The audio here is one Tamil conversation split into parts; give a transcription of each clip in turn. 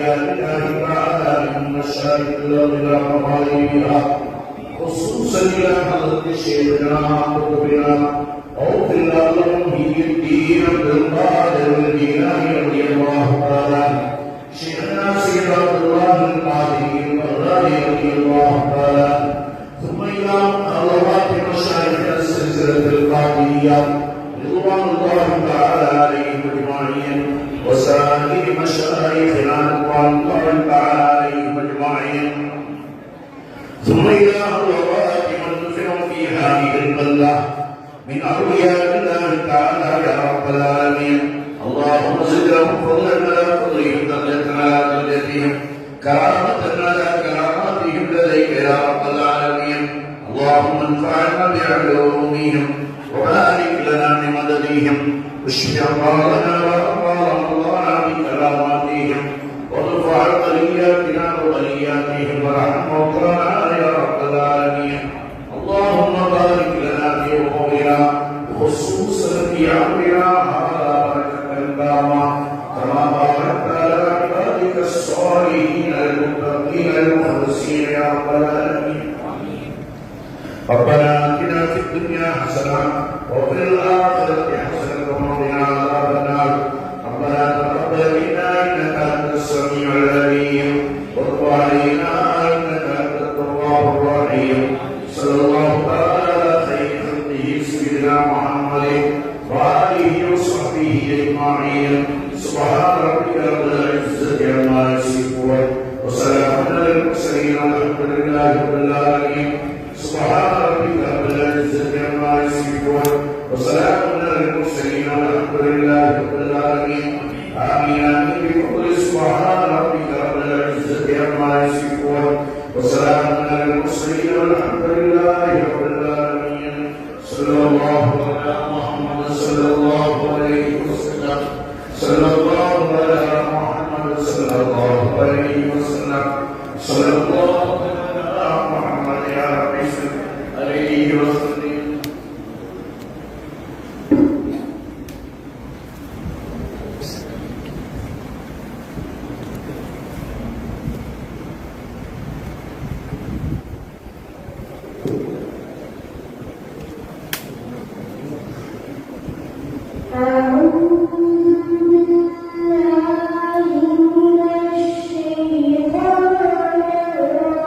أولياء الله تعالى من مشارق الأرض إلى مغاربها، خصوصا إلى حضرة شيخنا قطبنا غوث الله محي الدين عبد القادر الجيلاني رضي الله تعالى، شيخنا سيد عبد الله القادري البغدادي رضي الله تعالى، ثم إلى أرواح مشايخ السلسلة القادرية رضوان الله تعالى عليهم أجمعين، وسائر مشايخنا رضوان الله تعالى عليهم أجمعين، ثم إلى أرواح من دفنوا في هذه البلدة من أولياء الله تعالى يا رب العالمين. اللهم زد لهم فضلا على فضلهم، درجة على درجتهم، كرامة على كراماتهم لديك يا رب العالمين. اللهم انفعنا بعلومهم وبارك لنا بمددهم، واشف أمراضنا وأمراض الله بكراماتهم، وارفع بلياتنا وبلياتهم وارحم موتانا يا رب العالمين. اللهم بارك لنا في أمورنا خصوصا في أمرنا هذا بركة تامة، كما باركت على عبادك الصالحين المتقين المخلصين يا رب العالمين. ربنا آتنا في الدنيا حسنة وفي الآخرة حسنة وقنا عذاب النار. ربنا تقبل منا إنك أنت السميع العليم، وتب علينا إنك أنت التواب الرحيم. صلى الله تعالى على خير خلقه سيدنا محمد وآله وصحبه أجمعين. سبحان ربك رب العزة عما يصفون، وسلام على المرسلين والحمد لله رب العالمين. سبحان ربك رب العزة عما يصفون، وسلام على المرسلين والحمد لله رب العالمين. آمين آمين بقول سبحان ربك رب العزة عما يصفون، وسلام على المرسلين والحمد لله رب العالمين. صلى الله على محمد صلى الله عليه وسلم، صلى الله على محمد صلى الله عليه وسلم، صلى الله على محمد يا رب عليه وسلم. أعوذ بالله من الشيطان الرجيم.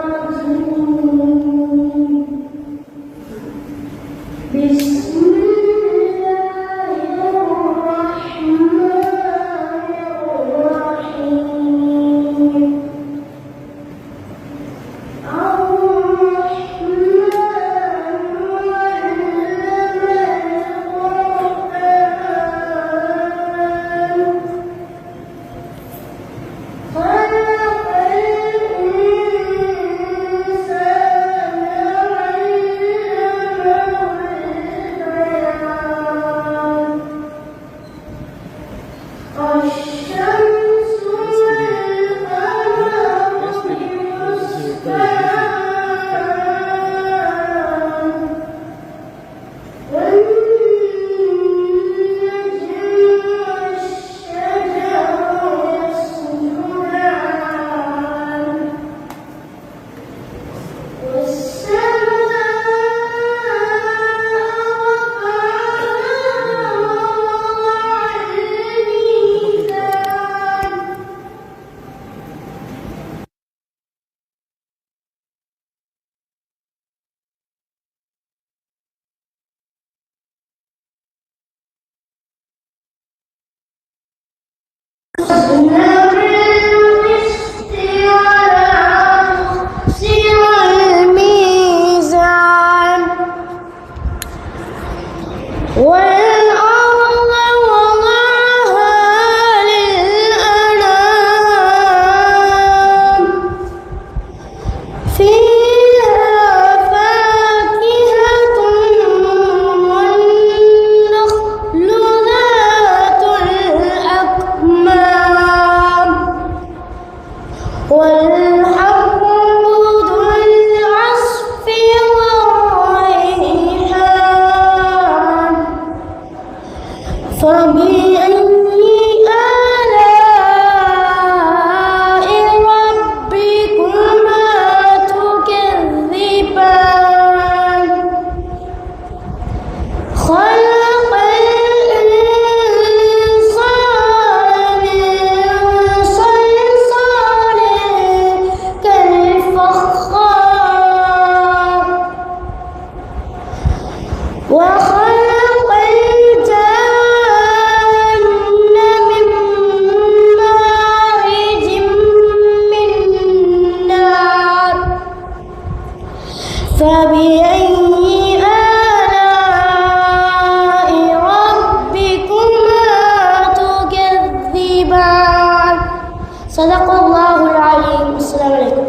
صدق الله العليم. السلام عليكم.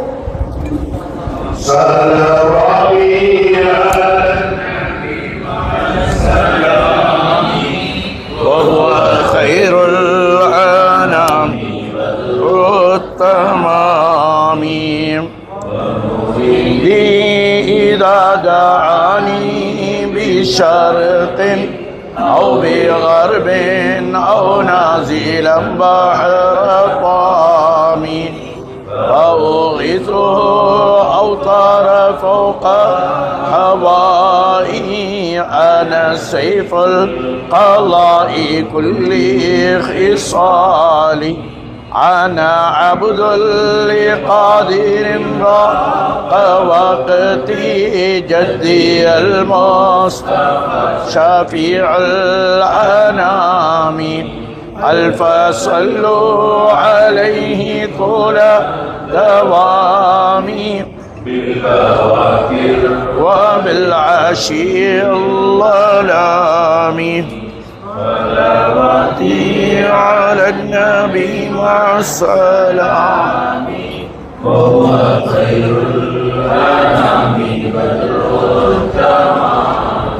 وهو خير الأنام التمام إذا دعاني بشرق أو بغرب أو نازلا بحر طامي فأغيثه أو طار فوق هوائي أنا سيف القضاء كل خصالي أنا عبد لقادر ضاق وقتي جدي المصطفى شفيع الأنام ألف صلوا عليه طول دوامي بالبواكر وبالعشي الظلام صلواتي على النبي مع السلام وهو خير الأنام بدر التمام.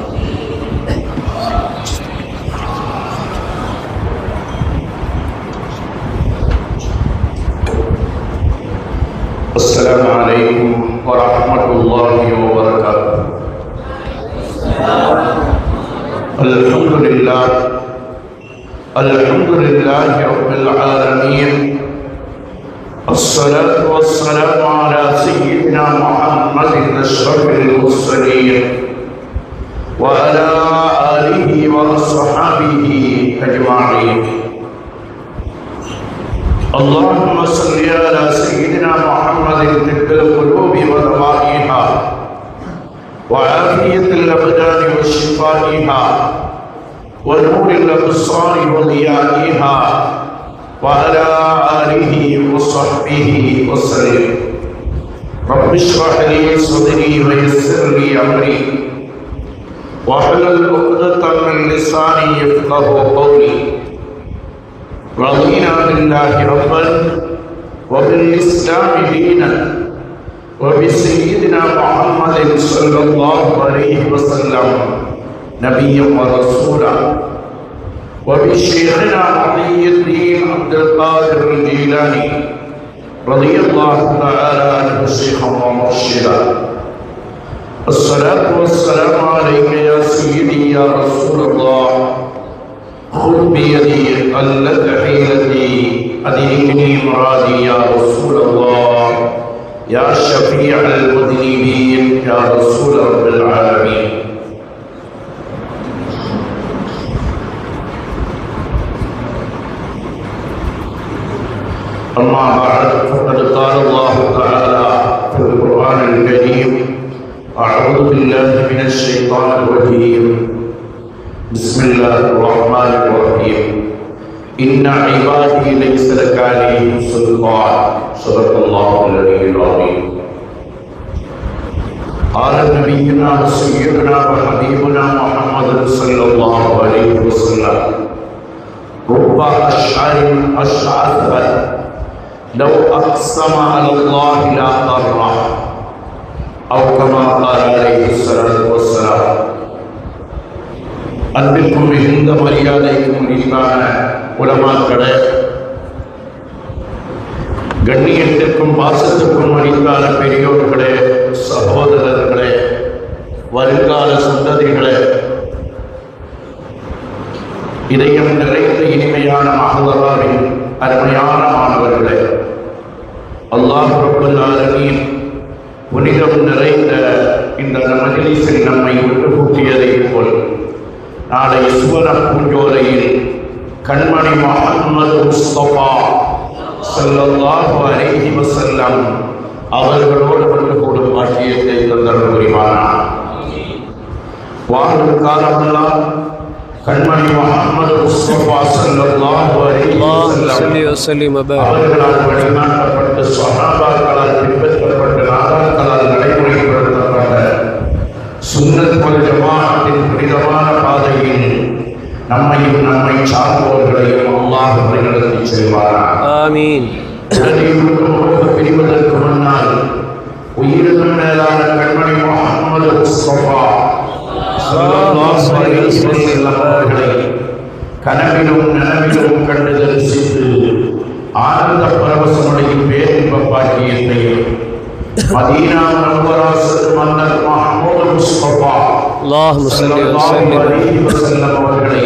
السلام عليكم ورحمة الله وبركاته. الحمد لله رب العالمين. الصلاة والسلام على سيدنا محمد أشرف المرسلين وعلى آله وصحبه أجمعين. اللهم صل على سيدنا محمد طب القلوب ودوائها وعافية الأبدان وشفائها ونور الأبصار وضيائها وعلى آله وصحبه وسلم. رب اشرح لي صدري ويسر لي أمري واحلل عقدة من لساني يفقه قولي. رضينا بالله ربا وبالإسلام دينا وبسيدنا محمد صلى الله عليه وسلم نبيا ورسولا وبشيخنا محي الدين عبد القادر الجيلاني رضي الله تعالى عنه شيخا ومرشدا. الصلاة والسلام عليك يا سيدي يا رسول الله. خذ بيدي قلت حيلتي أدركني مرادي يا رسول الله يا شفيع المذنبين يا رسول رب العالمين. أما بعد فقد قال الله تعالى في القرآن الكريم أعوذ بالله من الشيطان الرجيم بسم الله الرحمن الرحيم إن عبادي ليس لك عليهم سلطان صدق الله العلي العظيم. قال نبينا وسيدنا وحبيبنا محمد صلى الله عليه وسلم رب أشعر أشعث لو أقسم على الله لا ضره أو كما قال عليه الصلاة والسلام. அன்பிற்கும் மிகுந்த மரியாதைக்கும் உரித்தான உலமாக்களே, கண்ணியத்திற்கும் பாசத்திற்கும் அளித்தான பெரியோர்களே, சகோதரர்களே, வருங்கால சந்ததிகளே, இதயம் நிறைந்த இனிமையான மஹ்லராவின் அருமையான மாணவர்களே, அல்லாஹ் ரப்பல் ஆலமீன் புனிதம் நிறைந்த இந்த மஜ்லிஸில் நம்மை விட்டு கூட்டியதைப் போல் நாளை சுவன பூஞ்சோலையில் கண்மணி முஹம்மது முஸ்தபா ஸல்லல்லாஹு அலைஹி வஸல்லம் அவர்களோடு வந்து கூடும் பாக்கியத்தை தந்தருள் புரிவானார். வாழும் காலமெல்லாம் கண்மணி முஹம்மது முஸ்தபா ஸல்லல்லாஹு அலைஹி வஸல்லம் அவர்களால் வழிகாட்டப்பட்டு ஸஹாபாக்களால் பின்பற்றப்பட்டு நாதாக்களால் நடைமுறைப்படுத்தப்பட்ட சுன்னத் வல் ஜமாஅத்தின் புனிதமான பாதையில் நம்மையும் நம்மை சார்ந்தவர்களையும் அல்லாஹ் வழிநடத்தி செல்வாராக. ஆமீன். பிரிவதற்கு முன்னால் உயிரினும் மேலான கண்மணி முஹம்மது முஸ்தபா ஸல்லல்லாஹு அலைஹி வஸல்லம் அவர்களை கனவிலும் நனவிலும் கண்டு தரிசித்து ஆனந்த பரவசமுடைய பேரின்ப பாக்கியத்தையும் மதீனா முனவ்வரா மன்னர் முஹம்மது முஸ்தபா ஸல்லல்லாஹு அலைஹி வஸல்லம் அவர்களை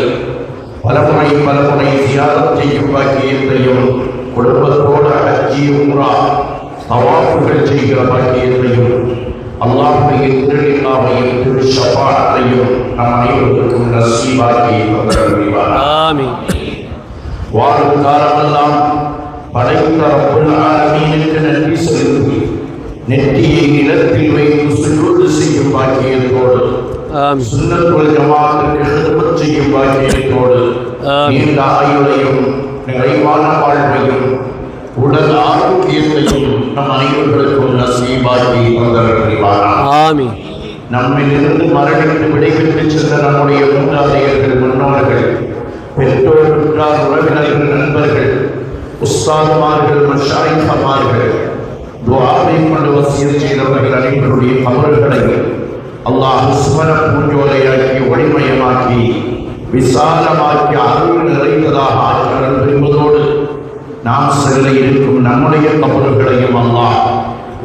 பலமுறை ஜியாரத் செய்யும் பாக்கியத்தையும் குடும்பத்தோடு ஹஜ்ஜி உம்ரா தவாஃபுகள் செய்கிற பாக்கியத்தையும் அல்லாஹ்வுடைய திருநாமையும் திரு ஷஃபாஅத்தையும் நம் அனைவருக்கும் நசீபாக்கி தந்தருள்வார். ஆமீன். வாழும் காலமெல்லாம் படைத்த ரப்புல் ஆலமீனுக்கு நன்றி செலுத்தி நெற்றியை நிலத்தில் வைத்து சுஜூது செய்யும் பாக்கியத்தோடு சுன்னத்துல் ஜமாஅத்துக்கு ஹிதமத் செய்யும் பாக்கியத்தோடு நீண்ட ஆயுளையும் நிறைவான வாழ்வையும் உடல் ஆரோக்கியத்தையும் நம் அனைவர்களுக்கும் நசீபாக்கி தந்தருள்வாராக. ஆமீன். நம்மிலிருந்து மரணித்து விடைபெற்று சென்ற நம்முடைய மூதாதையர்கள், முன்னோர்கள், பெற்றோர், உற்றார், உறவினர்கள், நண்பர்கள், உஸ்தாத்மார்கள், மஷாயிக்மார்கள், துஆவை கொண்டு வசியத் செய்தவர்கள் அனைவருடைய கபர்களையும் அல்லாஹ் சுமர பூஞ்சோலையாக்கி ஒளிமயமாக்கி விசாலமாக்கி அருள் நிறைந்ததாக ஆற்றல் பெறுவதோடு நாம் செல்ல இருக்கும் நம்முடைய கபர்களையும் அல்லாஹ்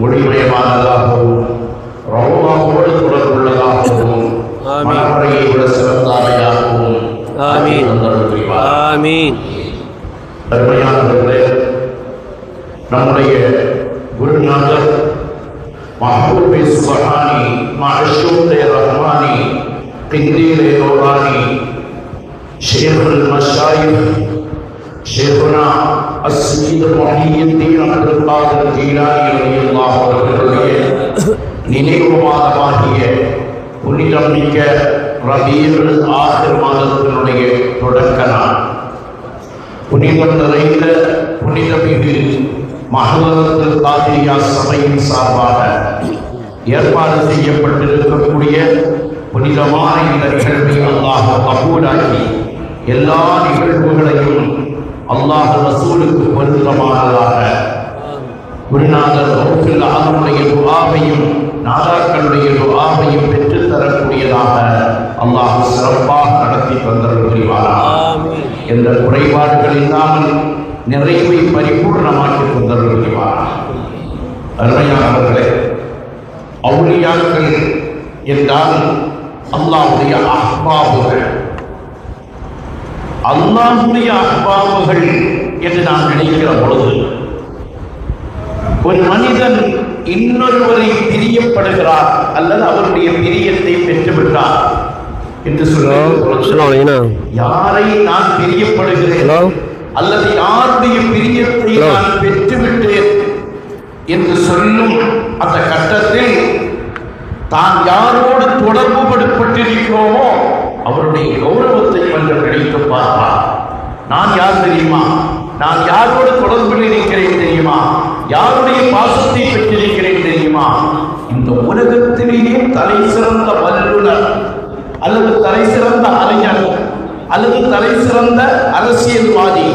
ஒளிமயமானதாகவும் ரௌலாவோடு தொடர்புள்ளதாகவும் மனமுறையை விட சிறந்தாமையாகவும் அருமையானவர்களே, நம்முடைய குருநாதர் மஹ்பூபே சுப்ஹானி மஅஷூகே ரஹ்மானி கிந்தீரே நூரானி ஷேகுல் மஷாயிக் ஷேகுனா அஸ்ஸீத் முஹியுத்தீன் அப்துல் காதிர் ஜீலானி ரலியல்லாஹு அவர்களுடைய நினைவு மாதமாகிய புனிதம் மிக்க ரபீஉல் ஆஹிர் மாதத்தினுடைய தொடக்க நாள், புனிதம் நிறைந்த புனிதமிகு மஹல்லத்துல் காதிரியா சபையின் சார்பாக ஏற்பாடு செய்யப்பட்டிருக்கக்கூடிய புனிதமான இந்த நிகழ்வை அல்லாஹ் கபூலாக்கி எல்லா நிகழ்வுகளையும் அல்லாஹ் ரசூலுக்கு பொருத்தமானதாக குருநாதர் ரவுஃபுல் ஆலமுடைய துஆவையும் நாதாக்களுடைய துஆவையும் பெற்றுத் தரக்கூடியதாக அல்லாஹ் சிறப்பாக நடத்தி தந்தருள்வாராக. எந்த குறைபாடுகள் இல்லாமல் நிறைவை பரிபூர்ணமாக்கி தந்தருள்வாராக. அருமையானவர்களே, அவுலியாக்கள் என்றால் அல்லாஹ்வுடைய அஹ்பாபுகள். அல்லாஹ்வுடைய அஹ்பாபுகள் என்று நாம் நினைக்கிற பொழுது ஒரு மனிதன் இன்னொருவரை பிரியப்படுகிறார் அல்லது அவருடைய பிரியத்தை பெற்றுவிட்டார் என்று சொல்ல, யாரை நான் பிரியப்படுகிறேன் அல்லது யாருடைய பிரியத்தை நான் பெற்றுவிட்டேன் என்று சொல்லும் அந்த கட்டத்தில் தான் யாரோடு தொடர்பு படுத்தப்பட்டிருக்கிறோமோ அவருடைய கௌரவத்தை கொஞ்சம் கிடைத்து பார்ப்பார். நான் யார் தெரியுமா? நான் யாரோடு தொடர்பில் இருக்கிறேன் தெரியுமா? யாருடைய பாசத்தை பெற்றிருக்கிறேன் தெரியுமா? இந்த உலகத்திலேயே தலை சிறந்த வல்லுநர் அல்லது தலை சிறந்த அறிஞர் அல்லது தலை சிறந்த அரசியல்வாதி,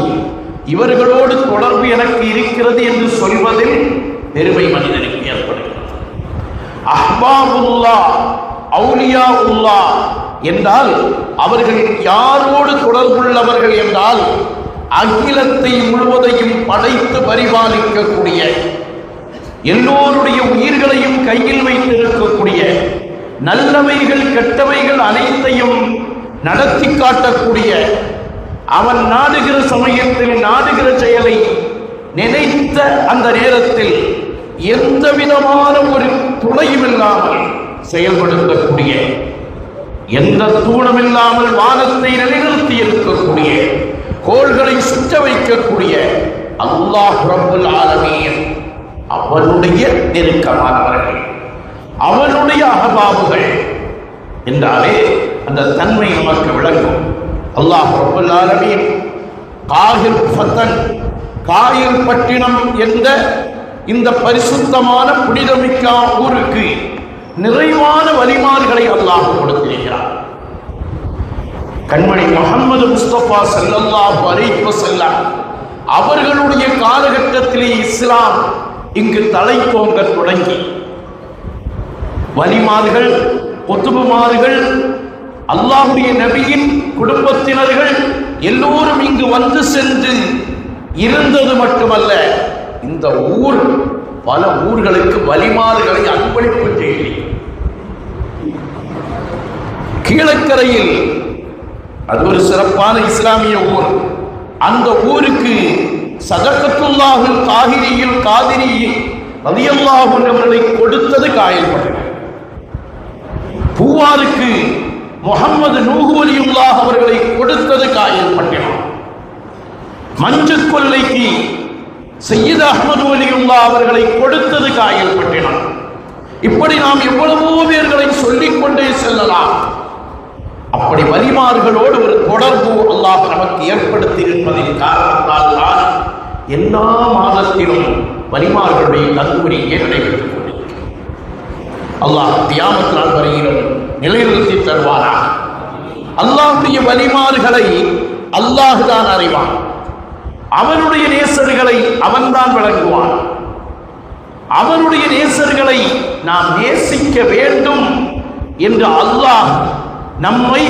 இவர்களோடு தொடர்பு எனக்கு இருக்கிறது என்று சொல்வதில் பெருமை மனிதனுக்கு ஏற்படுகிறது. அஹ்பாபுல்லாஹ், அவுலியாவுல்லாஹ் என்றால் அவர்கள் யாரோடு தொடர்புள்ளவர்கள் என்றால் அகிலத்தை முழுவதையும் படைத்து பரிபாலிக்கக்கூடிய, எல்லோருடைய உயிர்களையும் கையில் வைத்திருக்கக்கூடிய, நல்லவைகள் கெட்டவைகள் அனைத்தையும் நடத்தி காட்டக்கூடிய, அவன் நாடுகிற சமயத்தில் நாடுகிற செயலை நினைத்த அந்த நேரத்தில் எந்த விதமான ஒரு துணையும் இல்லாமல் செயல்படுத்தக்கூடிய, எந்த தூணம் இல்லாமல் வானத்தை நிலைநிறுத்தி இருக்கக்கூடிய, கோள்களை சுற்ற வைக்கக்கூடிய அல்லாஹ் ரப்புல் ஆலமீன் அவனுடைய நெருக்கமானவர்கள், அவனுடைய அஹ்பாபுகள் என்றாலே அந்த தன்மை நமக்கு விளங்கும். அல்லாஹ் ரப்புல் ஆலமீன் காஹிர் ஃபத்தன், காயில் பட்டினம் என்ற இந்த பரிசுத்தமான புனிதமிக்க ஊருக்கு நிறைவான வழிமார்களை அல்லாஹ் கொடுத்திருக்கிறார். கண்மணி முஹம்மது முஸ்தபா ஸல்லல்லாஹு அலைஹி வஸல்லம் அவர்களுடைய காலகட்டத்திலே இஸ்லாம் இங்கு தலைத்தோங்க தொடங்கி வலிமார்கள், குத்துபுமார்கள், அல்லாஹ்வுடைய நபியின் குடும்பத்தினர்கள் எல்லோரும் இங்கு வந்து சென்று இருந்தது மட்டுமல்ல, இந்த ஊர் பல ஊர்களுக்கு வலிமார்களை அன்பளிப்பு செய்தி. கீழக்கரையில் அது ஒரு சிறப்பான இஸ்லாமிய ஊர். அந்த ஊருக்கு சதகத்துல்லாஹுல் காஹிரியில் காதிரியில் ரலியல்லாஹு அன்ஹுவை கொடுத்தது காயல்பட்டனர். பூவாருக்கு முஹம்மது நூஹு வலியுல்லாஹ் அவர்களை கொடுத்தது காயல்பட்டனர். மஞ்சள் கொல்லைக்கு சையீத் அஹ்மது வலியுல்லாஹ் அவர்களை கொடுத்தது காயல்பட்டனர். இப்படி நாம் எவ்வளவோ பேர்களை சொல்லிக் கொண்டே செல்லலாம். அப்படி வலிமார்களோடு ஒரு தொடர்பு அல்லாஹ் நமக்கு ஏற்படுத்தி இருப்பதின் காரணத்தால் தான் எல்லா மாதத்திலும் வலிமார்களுடைய கல்லூரி நடைபெற்றுக் கொண்டிருக்கிறது. அல்லாஹ் கியாமத் நாள் வரையிலும் நிலைநிறுத்தி தருவாரா? அல்லாஹ்வுடைய வலிமார்களை அல்லாஹ் தான் அறிவான். அவனுடைய நேசர்களை அவன்தான் வழங்குவான். அவனுடைய நேசர்களை நாம் நேசிக்க வேண்டும் என்று அல்லாஹ் நம்மை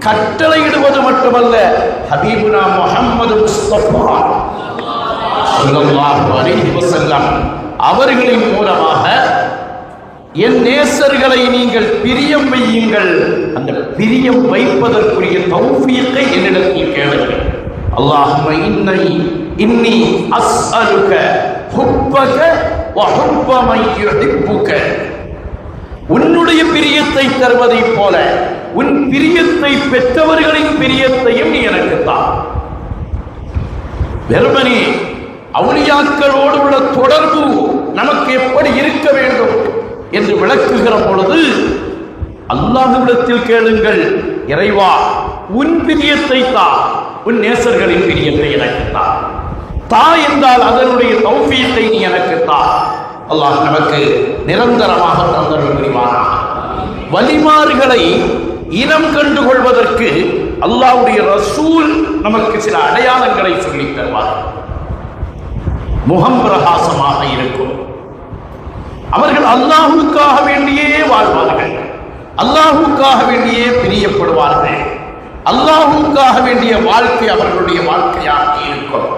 கட்டளையிடுவது மட்டுமல்ல, ஹபீபுனா முஹம்மது முஸ்தபா ஸல்லல்லாஹு அலைஹி வஸல்லம் அவர்களின் மூலமாக என் நேசர்களை நீங்கள் பிரியம் வையுங்கள், அந்த பிரியம் வைப்பதற்குரிய தௌஃபீக்கை என்னிடத்தில் கேளுங்கள். அல்லாஹும்ம இன்னி அஸ்அலுக ஹுப்பக வ ஹுப்ப மன் யுஹிப்புக. உன்னுடைய பிரியத்தை தருவதை போல உன் பிரியத்தை பெற்றவர்களின் பிரியத்தையும் நீ எனக்கு தான். வெறுமனே அவுலியாக்களோடு உள்ள தொடர்பு நமக்கு எப்படி இருக்க வேண்டும் என்று விளக்குகிற பொழுது அல்லாஹ்விடத்தில் கேளுங்கள், இறைவா உன் பிரியத்தை தா, உன் நேசர்களின் பிரியத்தை எனக்கு தா. தா என்றால் அதனுடைய தௌஃபீக்கை நீ எனக்கு தா. அல்லாஹ் நமக்கு நிரந்தரமாக தந்தருள் புரிவானாக. வலிமார்களை இனம் கண்டு கொள்வதற்கு அல்லாஹ்வுடைய ரசூல் நமக்கு சில அடையாளங்களை சொல்லித் தருவார். முகம் பிரகாசமாக இருக்கும். அவர்கள் அல்லாஹ்வுக்காக வேண்டியே வாழ்வார்கள், அல்லாஹ்வுக்காக வேண்டியே பிரியப்படுவார்கள், அல்லாஹ்வுக்காக வேண்டிய வாழ்க்கை அவர்களுடைய வாழ்க்கையாக இருக்கும்.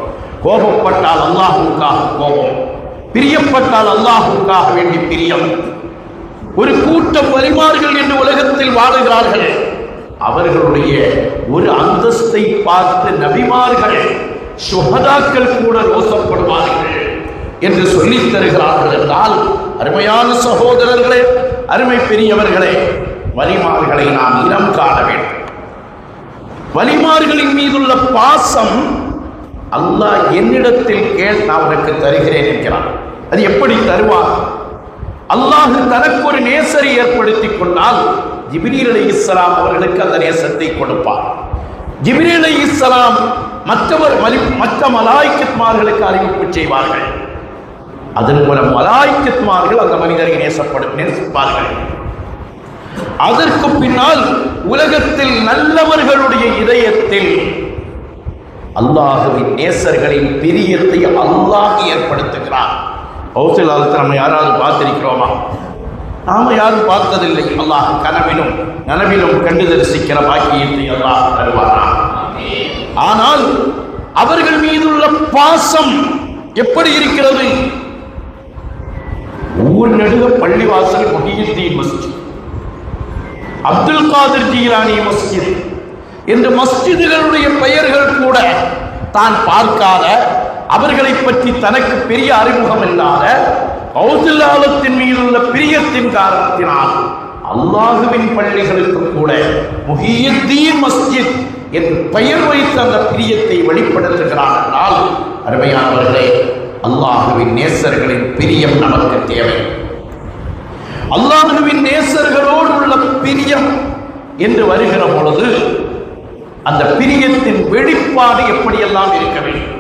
கோபப்பட்டால் அல்லாஹ்வுக்காக கோபம், பிரியப்பட்டால் அல்லாஹ்வுக்காக வேண்டி பிரியம். ஒரு கூட்டம் வலிமார்கள் என்று உலகத்தில் வாழுகிறார்கள். அவர்களுடைய ஒரு அந்தஸ்தை பார்த்து நபிமார்கள், சுஹதாக்கள் கூட ரோசப்படுவார்கள் என்று சொல்லித் தருகிறார்கள் என்றால், அருமையான சகோதரர்களே, அருமை பெரியவர்களே, வலிமார்களை நாம் இனம் காண வேண்டும். வலிமார்களின் மீதுள்ள பாசம் அல்லாஹ் என்னிடத்தில் கேள், நான் உனக்கு தருகிறேன் என்கிறான். அது எப்படி தருவார்? அல்லாஹ் தனக்கு ஒரு நேசரை ஏற்படுத்திக் கொண்டால் ஜிப்ரீல் அலைஹிஸ்ஸலாம் அவர்களுக்கு அந்த நேசத்தை கொடுப்பார். ஜிப்ரீல் அலைஹிஸ்ஸலாம் மற்ற மலாயிக்கத்மார்களுக்கு அறிவிப்பு செய்வார்கள். அதன் மூலம் மலாயிக்கத்மார்கள் அந்த மனிதரை நேசிப்பார்கள். அதற்கு பின்னால் உலகத்தில் நல்லவர்களுடைய இதயத்தில் அல்லாஹ்வின் நேசர்களின் பிரியத்தை அல்லாஹ் ஏற்படுத்துகிறார். பௌசில் காலத்தை நம்ம யாராவது பார்த்திருக்கிறோமா? நாம யாரும் பார்த்ததில்லை. அல்லாஹ் கனவிலும் நனவிலும் கண்டு தரிசிக்கிற பாக்கியத்தை அல்லாஹ் தருவாரா? ஆனால் அவர்கள் மீதுள்ள பாசம் எப்படி இருக்கிறது? ஊர் நெடுக பள்ளிவாசல் முஹியுத்தீன் மஸ்ஜித், அப்துல் காதிர் ஜீலானி மஸ்ஜித் என்று மஸ்ஜிதுகளுடைய பெயர்கள் கூட தான் பார்க்காத, அவர்களை பற்றி தனக்கு பெரிய அறிமுகம் இல்லாத கௌசுல் ஆலத்தின் மீதுள்ள பிரியத்தின் காரணத்தினால் அல்லாஹுவின் பள்ளிகளுக்கு கூட முஹியுத்தீன் மஸ்ஜித் என்று பெயர் வைத்து அந்த பிரியத்தை வெளிப்படுத்துகிறார் என்றால், அருமையானவர்களே, அல்லாஹுவின் நேசர்களின் பிரியம் நமக்கு தேவை. அல்லாஹுவின் நேசர்களோடு உள்ள பிரியம் என்று வருகிற பொழுது அந்த பிரியத்தின் வெளிப்பாடு எப்படியெல்லாம் இருக்க வேண்டும்?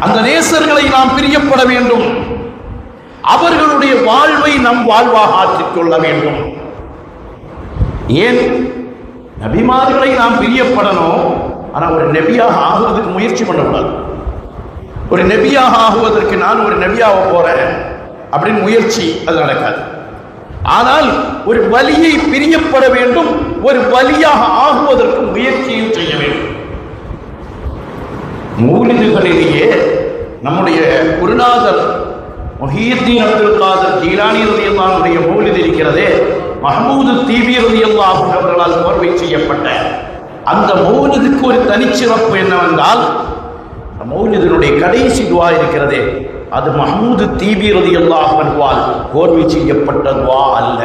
அந்த நேசர்களை நாம் பிரியப்பட வேண்டும். அவர்களுடைய வாழ்வை நம் வாழ்வாக ஆற்றிக் கொள்ள வேண்டும். ஏன் நபிமார்களை நாம் பிரியப்படணும், ஆனால் ஒரு நபியாக ஆகுவதற்கு முயற்சி பண்ணக்கூடாது. ஒரு நபியாக ஆகுவதற்கு நான் ஒரு நபியாக போறேன் அப்படின்னு முயற்சி அது நடக்காது. ஆனால் ஒரு வலியை பிரியப்பட வேண்டும், ஒரு வலியாக ஆகுவதற்கு முயற்சியும் செய்ய வேண்டும். மௌலிதுகளிலேயே நம்முடைய குருநாதர் முஹியுத்தீன் அப்துல் காதர் ஜீலானி ரலியல்லாஹு அன்ஹுடைய மௌலித் இருக்கிறதே, மஹ்மூது தீபி ரலியல்லாஹு அன்ஹு அவர்களால் கோர்வை செய்யப்பட்ட அந்த மௌலிதுக்கு ஒரு தனிச்சிறப்பு என்னவென்றால், மௌலிதினுடைய கடைசி துவா இருக்கிறதே, அது மஹ்மூது தீபி ரலியல்லாஹு அன்ஹுவால் கோர்வை செய்யப்பட்ட துவா அல்ல,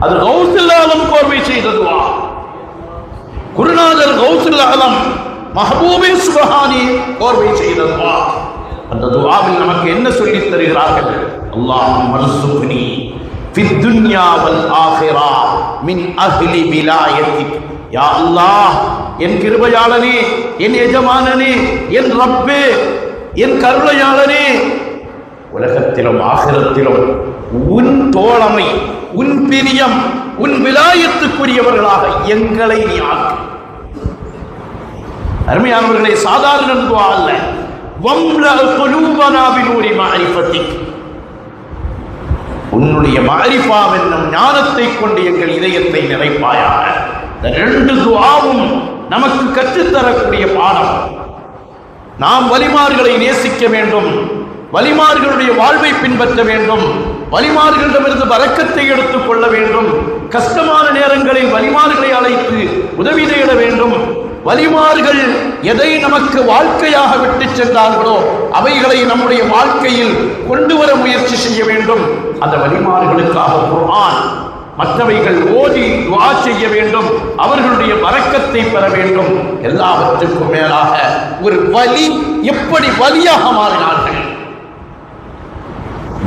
அது கௌசுல் ஆலம் கோர்வை செய்த துவா. குருநாதர் கௌசுல் ஆலம் மஹ்பூபே சுப்ஹானி கோர்வை செய்த துவா. அந்த துஆவில் நமக்கு என்ன சொல்லித் தருகிறார்கள்? அல்லாஹும்ம ரஸுக்னி ஃபித் துன்யா வல் ஆখিরা மின் அஹ்லி விலாயத்திக். யா அல்லாஹ், என் கிருபையாளனே, என் எஜமானனே, என் ரப்பே, என் கருணையாளனே, உலகத்திலும் ஆகிரத்திலும் உன் தோழமை, உன் பிரியம், உன் விலாயத்துக்குரியவர்களாக எங்களை நீ ஆக்கு. அருமையானவர்களே, சாதாரண துஆ அல்ல. வம்லா குலூபனா பினூரி மஅரிஃபத்திக். உன்னுடைய மஅரிஃபா என்னும் ஞானத்தை கொண்டு எங்கள் இதயத்தை நிறைப்பாயாக. இந்த ரெண்டு துஆவும் நமக்கு கற்றுத்தரக்கூடிய பாடம். நாம் வலிமார்களை நேசிக்க வேண்டும், வலிமார்களுடைய வாழ்வை பின்பற்ற வேண்டும், வலிமார்களிடமிருந்து பரக்கத்தை எடுத்துக் கொள்ள வேண்டும். கஷ்டமான நேரங்களில் வலிமார்களை அழைத்து உதவி தேட வேண்டும். வலிமார்கள் எதை நமக்கு வாழ்க்கையாக விட்டு சென்றார்களோ அவைகளை நம்முடைய வாழ்க்கையில் கொண்டு வர முயற்சி செய்ய வேண்டும். அந்த வலிமார்களுக்காக குர்ஆன் மற்றவைகள் ஓதி துஆ செய்ய வேண்டும், அவர்களுடைய பரக்கத்தை பெற வேண்டும். எல்லாவற்றுக்கும் மேலாக ஒரு வலி எப்படி வலியாக மாறினார்கள்.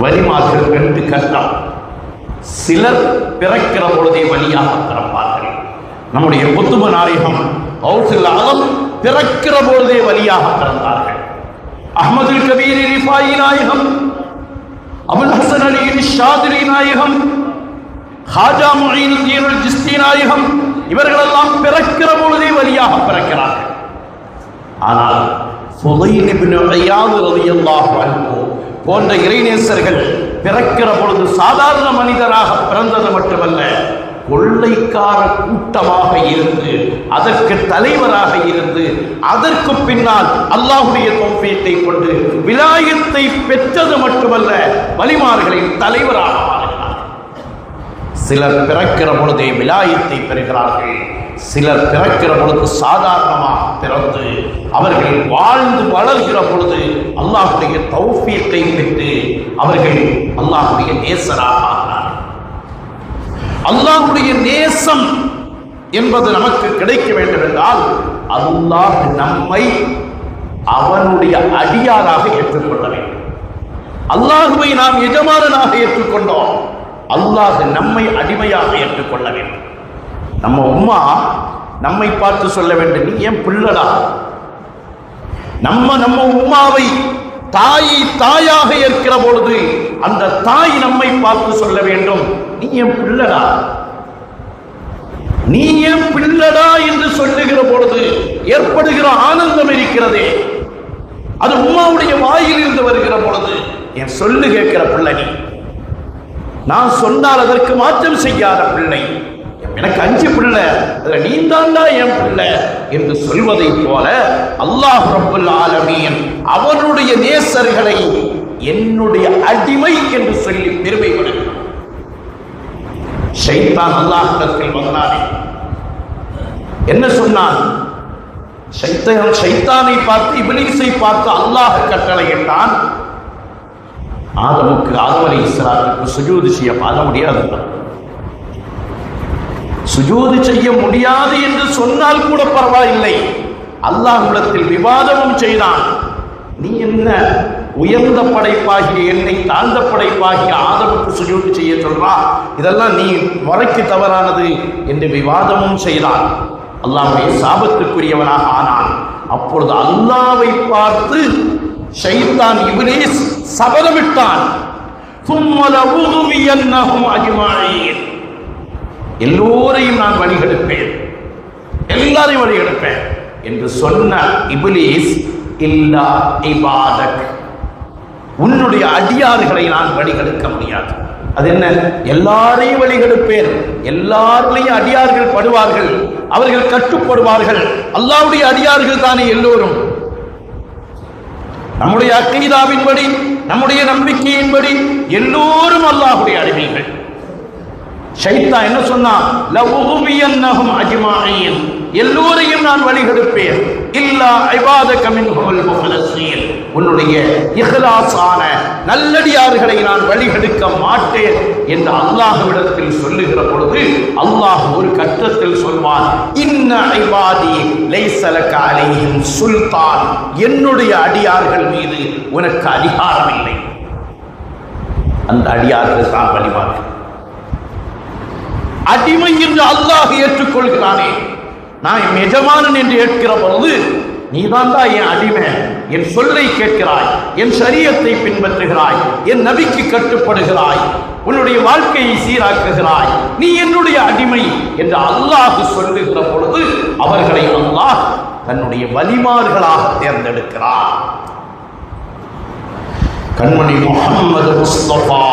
வலிமார்கள் ரெண்டு கட்டம். சிலர் பிறக்கிற பொழுதே வலியாக பிறப்பார்கள். நம்முடைய குத்துப நாயகம் கௌசுல் ஆலம் பிறக்கிற பொழுதே வலியாக பிறந்தார்கள். அஹ்மதுல் கபீர் ரிஃபாயி நாயகம், அபுல் ஹசன் அலி ஷாதிலி நாயகம், ஹாஜா முஈனுத்தீன் அல் ஜிஸ்தி நாயகம், இவர்களெல்லாம் பிறக்கிற பொழுதே வலியாக பிறக்கிறார்கள். ஆனால் ஃபுதைல் இப்னு இயாத் ரலியல்லாஹு அன்ஹு போன்ற இறைநேசர்கள் பிறக்கிற பொழுது சாதாரண மனிதராக பிறந்தது மட்டுமல்ல, கொள்ளைக்கார கூட்டமாக இருந்து அதற்கு தலைவராக இருந்து அதற்கு பின்னால் அல்லாஹ்வுடைய தௌஃபீக்கை கொண்டு விலாயத்தை பெற்றது மட்டுமல்ல, வலிமார்களின் தலைவராக மாறினார். சிலர் பிறக்கிற பொழுதே விலாயத்தை பெறுகிறார்கள், சிலர் பிறக்கிற பொழுது சாதாரணமாக பிறந்து அவர்கள் வாழ்ந்து வளர்கிற பொழுது அல்லாஹ்வுடைய தௌஃபீக்கை பெற்று அவர்கள் அல்லாஹ்வுடைய நேசராக ஆகிறார்கள். அல்லாஹ்வுடைய நேசம் என்பது நமக்கு கிடைக்க வேண்டும் என்றால் அல்லாஹ் நம்மை அவனுடைய அடியாராக ஏற்றுக்கொள்ள வேண்டும். அல்லாஹ்வை நாம் எஜமானனாக ஏற்றுக்கொண்டோம், அல்லாஹ் நம்மை அடிமையாக ஏற்றுக்கொள்ள வேண்டும். நம்ம உம்மா நம்மை பார்த்து சொல்ல வேண்டும், நீ ஏன் பிள்ளடா. நம்ம உம்மாவை தாயை தாயாக ஏற்கிற பொழுது அந்த தாய் நம்மை பார்த்து சொல்ல வேண்டும், நீ ஏன் பிள்ளடா. நீ ஏன் பிள்ளடா என்று சொல்லுகிற பொழுது ஏற்படுகிற ஆனந்தம் இருக்கிறதே, அது உம்மாவுடைய வாயில் இருந்து வருகிற பொழுது என் சொல்லு கேட்கிற பிள்ளை நீ. நான் சொன்னால் அதற்கு மாற்றம் செய்யாத பிள்ளை, எனக்கு 5 பிள்ளை, அதுல நீ தாண்டா என் பிள்ளை என்று சொல்வதை போல அல்லாஹ் ரப்பல் ஆலமீன் அவனுடைய நேசர்களை என்னுடைய அடிமை என்று சொல்லி பெருமைப்படுகிறான். ஷைத்தான் அல்லாஹ்விடத்தில் வந்தானே, என்ன சொன்னான்? ஷைத்தானை பார்த்து, இப்லீஸை பார்த்து அல்லாஹ் கட்டளையிட்டான், ஆதம் அலைஹிஸ்ஸலாத்துக்கு சுஜூது செய்ய முடியாது. சுஜூது செய்ய முடியாது என்று சொன்னால் கூட பரவாயில்லை, அல்லாஹ்விடத்தில் விவாதமும் செய்தான். நீ என்ன உயர்ந்த படைப்பாகிய என்னை தாழ்ந்த படைப்பாகிய ஆதமுக்கு சுஜூது செய்ய சொல்றா, இதெல்லாம் நீ முறைக்கு தவறானது என்று விவாதமும் செய்தான். அல்லாஹ்வுடைய சாபத்துக்குரியவனாக ஆனான். அப்பொழுது அல்லாஹ்வை பார்த்து ஷைத்தான் இப்லீஸ் சபதமிட்டான், எல்லோரையும் நான் வழிகெடுப்பேன், எல்லாரையும் வழிகெடுப்பேன் என்று சொன்ன இப்லீஸ் இல்லா இபாதக், உன்னுடைய அடியார்களை நான் வழிகெடுக்க முடியாது. அது என்ன? எல்லாரையும் வழிகெடுப்பேன், எல்லாரையும் அடியார்கள் படுவார்கள், அவர்கள் கட்டுப்படுவார்கள். அல்லாஹ்வுடைய அடியார்கள் தானே எல்லோரும். நம்முடைய அக்கீதாவின்படி, நம்முடைய நம்பிக்கையின்படி எல்லோரும் அல்லாஹ்வுடைய அடிமைகள். ஷைத்தான் என்ன சொன்னான்? லஉகுபியன்னஹும் அஜ்மாஈன், எல்லோரையும் நான் வழிகெடுப்பேன். இல்லா இபாதக மின்ஹுல் முஹ்லஸீன், உன்னுடைய இஹ்லாஸான நல்லடியார்களை நான் வழிகெடுக்க மாட்டேன் என்று அல்லாஹ்விடத்தில் சொல்லுகிற பொழுது அல்லாஹ் ஒரு கட்டத்தில் சொல்வான், இன்ன இபாதி லைஸ லக அலைஹிம் சுல்தான், என்னுடைய அடியார்கள் மீது உனக்கு அதிகாரம் இல்லை. அந்த அடியார்கள் தான் வழிமார்கள். அடிமை என்று அல்லாஹ் ஏற்றுக்கொள்கிறானே, நான் என் எஜமானன் என்று ஏற்கிற பொழுது நீதான் தான் என் அடிமை, என் சொல்லை கேட்கிறாய், என் ஷரியத்தை பின்பற்றுகிறாய், என் நபிக்கு கட்டுப்படுகிறாய், உன்னுடைய வாழ்க்கையை சீராக்குகிறாய், நீ என்னுடைய அடிமை என்று அல்லாஹ் சொல்லுகிற பொழுது அவர்களை அல்லாஹ் தன்னுடைய வலிமார்களாக தேர்ந்தெடுக்கிறார். கண்மணி முஹம்மது முஸ்தபா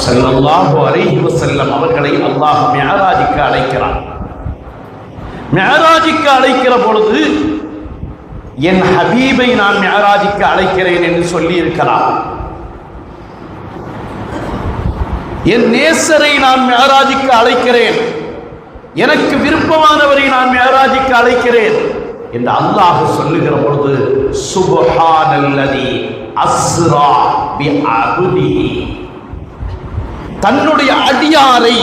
ஸல்லல்லாஹு அலைஹி வஸல்லம் அவர்களை அல்லாஹ் மிஅராஜுக்கு அழைக்கிறார். மிஅராஜுக்கு அழைக்கிற பொழுது என் ஹபீபை நான் மிஅராஜுக்கு அழைக்கிறேன் என்று சொல்லி இருக்கிறார். என் நேசரை நான் மிஅராஜுக்கு அழைக்கிறேன், எனக்கு விருப்பமானவரை நான் மிஅராஜுக்கு அழைக்கிறேன் என்று அல்லாஹ் சொல்லுகிற பொழுது சுப்ஹானல்லதி அஸ்ரா பிஅப்திஹி, தன்னுடைய அடியாரை,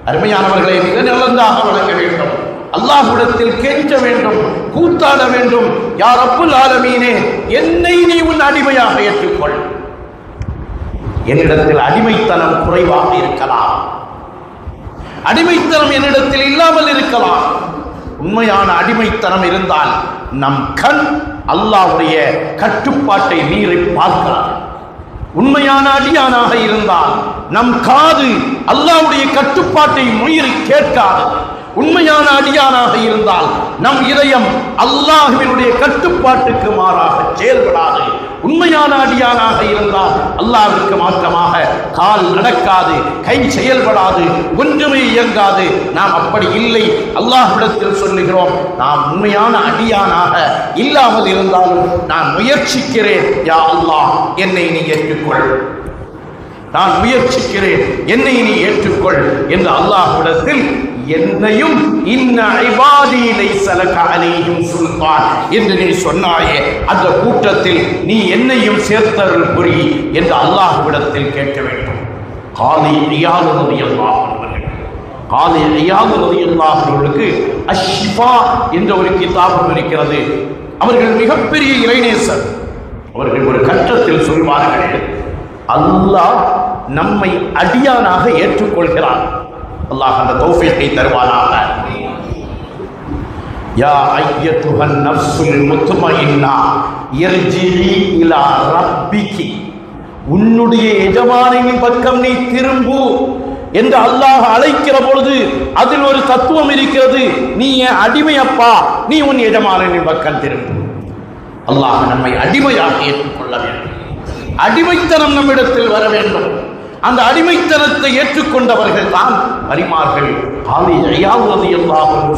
அருமையானவர்களை மிக நல்லதாக வழங்க வேண்டும், அல்லாஹ்விடத்தில் கெஞ்ச வேண்டும், கூத்தாட வேண்டும். யா ரப்புல் ஆலமீனே, என்னை நீ உன் அடிமையாக ஏற்றுக்கொள். என்னிடத்தில் அடிமைத்தனம் குறைவாக இருக்கலாம், அடிமைத்தனம் என்னிடத்தில் இல்லாமல் இருக்கலாம். உண்மையான அடிமைத்தனம் இருந்தால் நம் கண் அல்லாஹ்வுடைய கட்டுப்பாட்டை மீறி பார்க்கலாம். உண்மையான அடியானாக இருந்தால் நம் காது அல்லாஹ்வுடைய கட்டுப்பாட்டை மீறி கேட்காது. உண்மையான அடியானாக இருந்தால் நம் இதயம் அல்லாஹ்வினுடைய கட்டுப்பாட்டுக்கு மாறாக செயல்படாது. உண்மையான அடியானாக இருந்தால் அல்லாஹ்வுக்கு மாற்றமாக கால் நடக்காது, கை செயல்படாது, ஒன்றுமே இயங்காது. நாம் அப்படி இல்லை. அல்லாஹ்விடத்தில் சொல்லுகிறோம், நாம் உண்மையான அடியானாக இல்லாமல் இருந்தாலும் நான் முயற்சிக்கிறேன், யா அல்லாஹ் என்னை நீ ஏற்றுக்கொள், நான் முயற்சிக்கிறேன், என்னை நீ ஏற்றுக்கொள் என்று அல்லாஹ்விடத்தில் என்னையும் இன்ன இபாதி லைஸ லக அலைஹிம் சுல்தான் என்று நீ சொன்னாயே, அந்த கூட்டத்தில் நீ என்னையும் சேர்த்தருள் புரி என்று அல்லாஹ்விடத்தில் கேட்க வேண்டும். காலி இயாது ரலியல்லாஹு அன்ஹு, காலி இயாது ரலியல்லாஹு அன்ஹுவுக்கு அஷ்ஃபா என்ற ஒரு கிதாபம் இருக்கிறது. அவர்கள் மிகப்பெரிய இறைநேசர். அவர்கள் ஒரு கட்டத்தில் சொல்வார்கள், அல்லாஹ் நம்மை அடியானாக ஏற்றுக்கொள்கிறான். அல்லாஹ் அந்த தௌஃபீகை தருவானாக. யா அய்யத்துஹன் நஃப்ஸுல் முத்மஇன்னா இர்ஜிஇ இலா ரப்பிகி, உன்னுடைய எஜமானின் பக்கம் நீ திரும்பு என்று அல்லாஹ் அழைக்கிற பொழுது அதில் ஒரு தத்துவம் இருக்கிறது. நீ என் அடிமை அப்பா, நீ உன் எஜமானின் பக்கம் திரும்பு. அல்லாஹ் நம்மை அடிமையாக ஏற்றுக்கொள்ள வேண்டும். அடிமைத்தனம் நம்மிடத்தில் வர வேண்டும். அந்த அடிமைத்தனத்தை ஏற்றுக்கொண்டவர்கள் தான் வலிமார்கள்.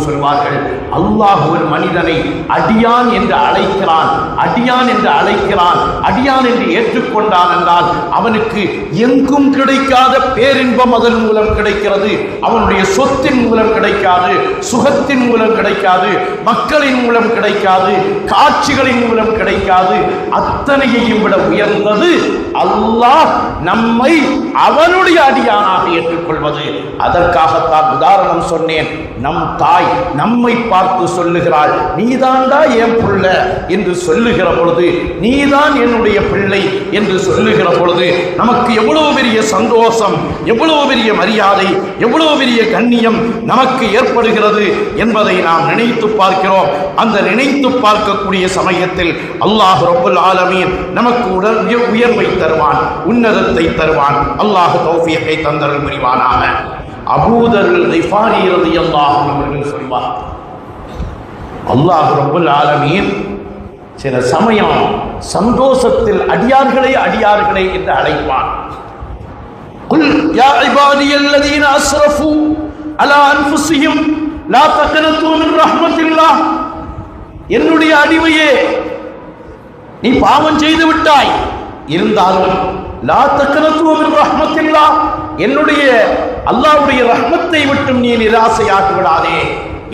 சொல்வார்கள், அல்லாஹ் ஒரு மனிதனை அடியான் என்று அழைக்கிறான், அடியான் என்று அழைக்கிறான், அடியான் என்று ஏற்றுக்கொண்டான் என்றால் அவனுக்கு எங்கும் கிடைக்காத பேரின்பம் அதன் மூலம் கிடைக்கிறது. அவனுடைய சொத்தின் மூலம் கிடைக்காது, சுகத்தின் மூலம் கிடைக்காது, மக்களின் மூலம் கிடைக்காது, காட்சிகளின் மூலம் கிடைக்காது. அத்தனையையும் விட உயர்ந்தது அல்லாஹ் நம்மை அவனுடைய அடியானாக ஏற்றுக்கொள்வது. அதற்காகத்தான் உதாரணம் சொன்னேன். நம் தாய் நம்மை பார்த்து சொல்லுகிறாள், நீதான்டா என் பிள்ளை என்று சொல்லுகிற பொழுது, நீதான் என்னுடைய பிள்ளை என்று சொல்லுகிற பொழுது நமக்கு எவ்வளவு பெரிய சந்தோஷம், எவ்வளவு பெரிய மரியாதை, எவ்வளவு பெரிய கண்ணியம் நமக்கு ஏற்படுகிறது என்பதை நாம் நினைத்து பார்க்கிறோம். அந்த நினைத்து பார்க்கக்கூடிய சமயத்தில் அல்லாஹ் ரப்புல் ஆலமீன் நமக்கு உயர்வை தருவான், உன்னதத்தை தருவான். அல்லாஹ் தௌஃபீகை தந்தருள் புரிவானாக. அபூ தர் கிஃபாரி ரலியல்லாஹு அன்ஹு அவர்கள் சொல்வார், அல்லாஹ் ரப்புல் ஆலமீன் சில சமயம் சந்தோஷத்தில் அடியார்களே அடியார்களே என்று அழைப்பான். குல் யா இபாதியல்லதீன அஸ்ரஃபு அலா அன்ஃபுஸிஹிம் லா தக்னது மின் ரஹ்மத்தில்லாஹ், என்னுடைய அடிமையே நீ பாவம் செய்து விட்டாய், இருந்தாலும் லா தக்னது மின் ரஹ்மத்தில்லாஹ், என்னுடைய அல்லாஹ்வுடைய ரஹ்மத்தை விட்டு நீ நிராசையாகி விடாதே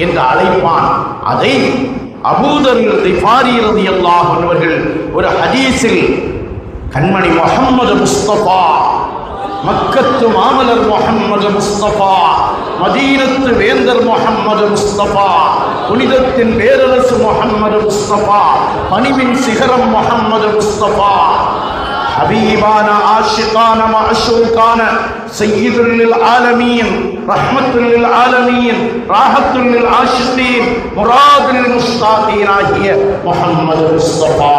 என்று அழைப்பான். அதை அபூதர் கிஃபாரி ரலியல்லாஹு அன்ஹு அவர்கள் ஒரு ஹதீஸில் கண்மணி முஹம்மது முஸ்தபா, மக்கத்து மாமலர் முஹம்மது முஸ்தபா, மதீனத்து வேந்தர் முஹம்மது முஸ்தபா, புனிதத்தின் பேரரசு முஹம்மது முஸ்தபா, பணிவின் சிகரம் முஹம்மது முஸ்தபா, ஹபீபான ஆஷிகான மஅஷூகான சய்யிதுல் லில் ஆலமீன், ரஹ்மத்துல் லில் ஆலமீன், ராஹத்துல் லில் ஆஷிகீன், முராதுல் லில் முஸ்தாகீன் ஆகிய முஹம்மது முஸ்தபா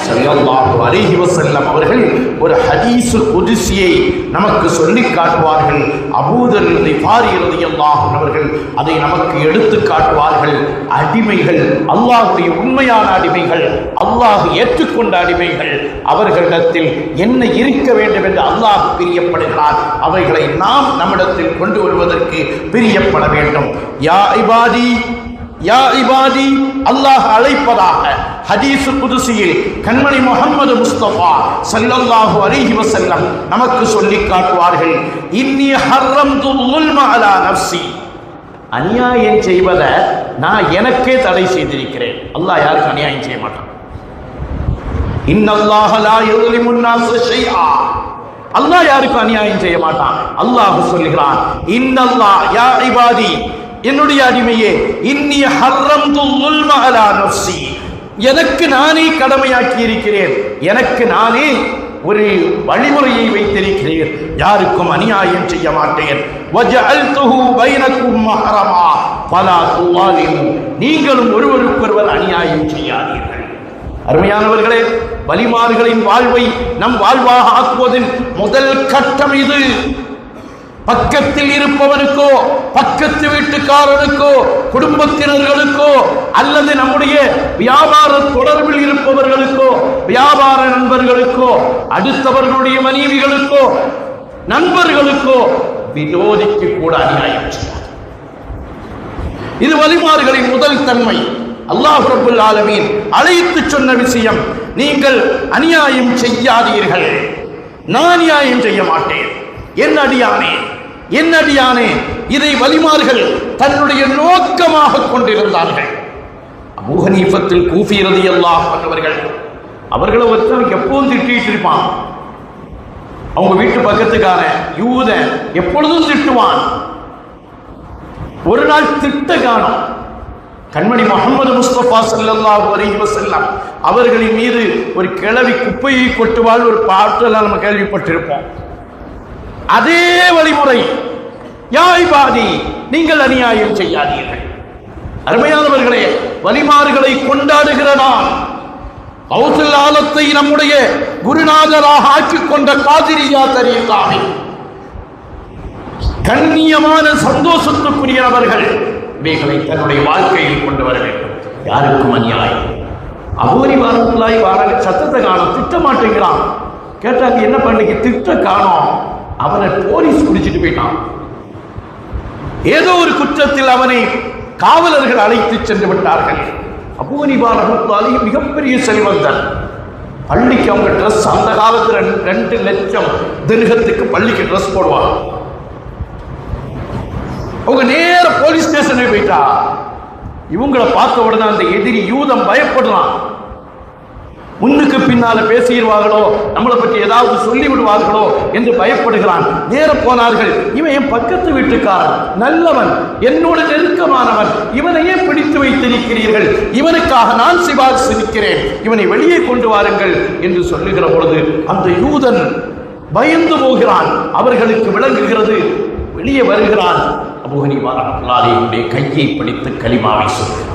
ஸல்லல்லாஹு அலைஹி வஸல்லம் அவர்கள் ஒரு ஹதீஸ் குதுஸியை நமக்கு சொல்லி காட்டுவார்கள். அபூதர் கிஃபாரி ரலியல்லாஹு அன்ஹு அவர்கள் அதை நமக்கு எடுத்து காட்டுவார்கள். அடிமைகள், அல்லாஹ்வுடைய உண்மையான அடிமைகள், அல்லாஹ் ஏற்றுக்கொண்ட அடிமைகள், அவர்களிடத்தில் என்ன இருக்க வேண்டும் என்று அல்லாஹ் பிரியப்படுகிறார். அவைகளை நாம் நம்மிடத்தில் கொண்டு வருவதற்கு பிரியப்பட வேண்டும். யா இபாதி யா இபாதி, அல்லாஹ் அழைப்பதாக ஹதீஸ் குதுஸியில் கண்மணி முஹம்மது முஸ்தபா ஸல்லல்லாஹு அலைஹி வஸல்லம் நமக்கு சொல்லி காட்டுவார்கள். இன்னி ஹர்ரம்து ஸுல்ம அலா நஃப்ஸி, அநியாயம் செய்வதை நான் எனக்கே தடை செய்திருக்கிறேன். அல்லாஹ் யாருக்கு அநியாயம் செய்ய மாட்டான். இன்னல்லாஹ லா யுஸ்லிமு الناس ஷைஆ, அல்லாஹ் யாருக்கு அநியாயம் செய்ய மாட்டான். அல்லாஹ் சொல்கிறான், இன்னல்லாஹ் யா இபாதி, என்னுடைய அடிமையே, இன்னி ஹர்ரம்து ஸுல்ம அலா நஃப்ஸி, எனக்கு நானே கடமையாக்கி இருக்கிறேன், எனக்கு நானே ஒரு வழிமுறையை வைத்திருக்கிறேன், யாருக்கும் அநியாயம் செய்ய மாட்டேன். வஜஅல்துஹு பைனக்கும் மஹரமா ஃபலா துவாலிமு, நீங்களும் ஒருவருக்கொருவர் அநியாயம் செய்யாதீர்கள். அருமையானவர்களே, வலிமார்களின் வாழ்வை நம் வாழ்வாக ஆக்குவதின் முதல் கட்டம் இது. பக்கத்தில் இருப்பவனுக்கோ, பக்கத்து வீட்டுக்காரனுக்கோ, குடும்பத்தினர்களுக்கோ, அல்லது நம்முடைய வியாபார தொடர்பில் இருப்பவர்களுக்கோ, வியாபார நண்பர்களுக்கோ, அடுத்தவர்களுடைய மனைவிகளுக்கோ, நண்பர்களுக்கோ, விரோதிக்கு கூட அநியாயம் செய்யாது. இது வலிமார்களின் முதல் தன்மை. அல்லாஹ் ரப்பல் ஆலமீன் அழைத்து சொன்ன விஷயம், நீங்கள் அநியாயம் செய்யாதீர்கள், நான் அநியாயம் செய்ய மாட்டேன். என் அடியானே, என் அடியானே, இதை வலிமார்கள் தன்னுடைய நோக்கமாக கொண்டிருந்தார்கள். அபூ ஹனீஃபத்துல் கூஃபி ரலியல்லாஹு அன்ஹு அவர்களை ஒருத்தன் எப்போதும் திட்டிட்டு இருப்பான். அவங்க வீட்டு பக்கத்துக்கான யூதன் எப்பொழுதும் திட்டுவான். ஒரு நாள் திட்ட காணும். கண்மணி முஹம்மது முஸ்தபா ஸல்லல்லாஹு அலைஹி வஸல்லம் அவர்களின் மீது ஒரு கிழவி குப்பையை கொட்டுவாள் ஒரு பாட்டெல்லாம் நம்ம கேள்விப்பட்டிருப்போம். அதே வழிமுறை, யா இபாதி, நீங்கள் அநியாயம் செய்யாதீர்கள். அருமையானவர்களே, வலிமார்களை கொண்டாடுகிற நாம் கௌசுல் ஆலத்தை நம்முடைய குருநாதராக ஆக்கிக் கொண்ட காதிரியா தரீகாவை கண்ணியமான சந்தோஷத்துக்குரியவர்கள் இவைகளை தன்னுடைய வாழ்க்கையில் கொண்டு வர வேண்டும். யாருக்கும் அநியாயம். அபூரி வாரத்துலாய் வாராங்க, சத்தத்தை காணோம், திட்ட மாட்டேங்கிறான். கேட்டாங்க, என்ன பண்ணிக்கு திட்ட காணோம்? அவனை போலீஸ் பிடிச்சிட்டு போயிட்டான். ஏதோ ஒரு குற்றத்தில் அவனை காவலர்கள் அழைத்து சென்று விட்டார்கள். அபூ ஹனீஃபா ரஹ்மத்துல்லாஹி மிகப்பெரிய செல்வந்தர். பள்ளிக்கு அவங்க ட்ரெஸ், அந்த காலத்துல 2 லட்சம் திர்ஹத்துக்கு பள்ளிக்கு ட்ரெஸ் போடுவாங்க. அவங்க நேர போலீஸ் ஸ்டேஷனுக்கு போயிட்டா. இவங்களை பார்த்த உடனே அந்த எதிரி யூதம் பயப்படுறான். முன்னுக்கு பின்னால பேசிடுவார்களோ, நம்மளை பற்றி ஏதாவது சொல்லி விடுவார்களோ என்று பயப்படுகிறான். நேர போனார்கள். இவன் என் பக்கத்து வீட்டுக்காரன், நல்லவன், என்னோட நெருக்கமானவன், இவனையே பிடித்து வைத்திருக்கிறீர்கள், இவனுக்காக நான் சிபாரிசு இருக்கிறேன், இவனை வெளியே கொண்டு வாருங்கள் என்று சொல்லுகிற பொழுது அந்த யூதன் பயந்து போகிறான். அவர்களுக்கு விளங்குகிறது, வெளியே வருகிறான். அபூ ஹனீஃபா ரஹ்மத்துல்லாஹி அலைஹி கையை பிடித்து கலிமாவை சொல்கிறான்.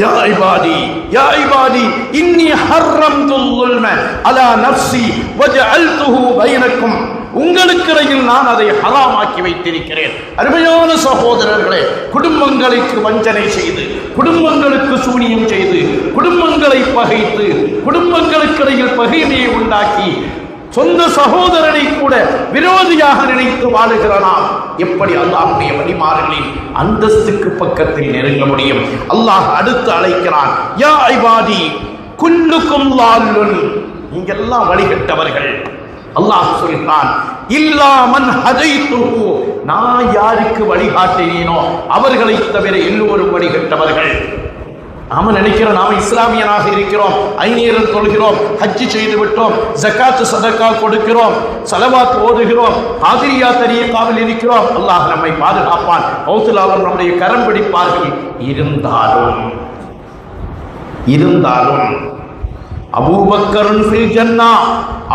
யா இபாதி, யா இபாதி, இன்னி ஹர்ரம்து ஸுல்ம அலா நஃப்ஸி வஜஅல்துஹு பைனக்கும் உங்களுக்கிடையில் நான் அதை ஹராமாக்கி வைத்திருக்கிறேன். அருமையான சகோதரர்களே, குடும்பங்களுக்கு வஞ்சனை செய்து, குடும்பங்களுக்கு சூனியம் செய்து, குடும்பங்களை பகைத்து, குடும்பங்களுக்கிடையில் பகைமையை உண்டாக்கி, சொந்த சகோதரனை கூட விரோதியாக நினைத்து வாழுகிறானாம். எப்படி அல்லாஹ்வுடைய வழிமாறுகளின் அந்தஸ்துக்கு பக்கத்தில் நெருங்க முடியும்? அல்லாஹ் அடுத்து அழைக்கிறான், யா இபாதி குல்லுக்கும் லால்லுன், நீங்கெல்லாம் வழிகட்டவர்கள். அல்லாஹ் சொல்கிறான், இல்லா மன் ஹதைத்துஹு, நான் யாருக்கு வழிகாட்டினேனோ அவர்களை தவிர எல்லோரும் வழிகட்டவர்கள். நாம நினைக்கிறோம் நாம இஸ்லாமியனாக இருக்கிறோம், ஐநேரம் தொழுகிறோம், ஹஜ்ஜி செய்து விட்டோம், ஜகாத் சதகா கொடுக்கிறோம், ஸலவாத் ஓதுகிறோம், காதிரியா தரீகாவில் இருக்கிறோம். அல்லாஹ் நம்மை பாதுகாப்பான், மௌத்துல் நம்முடைய கரம் பிடிப்பார்கள். இருந்தாலும் அபூபக்கர் ஃபில் ஜன்னா,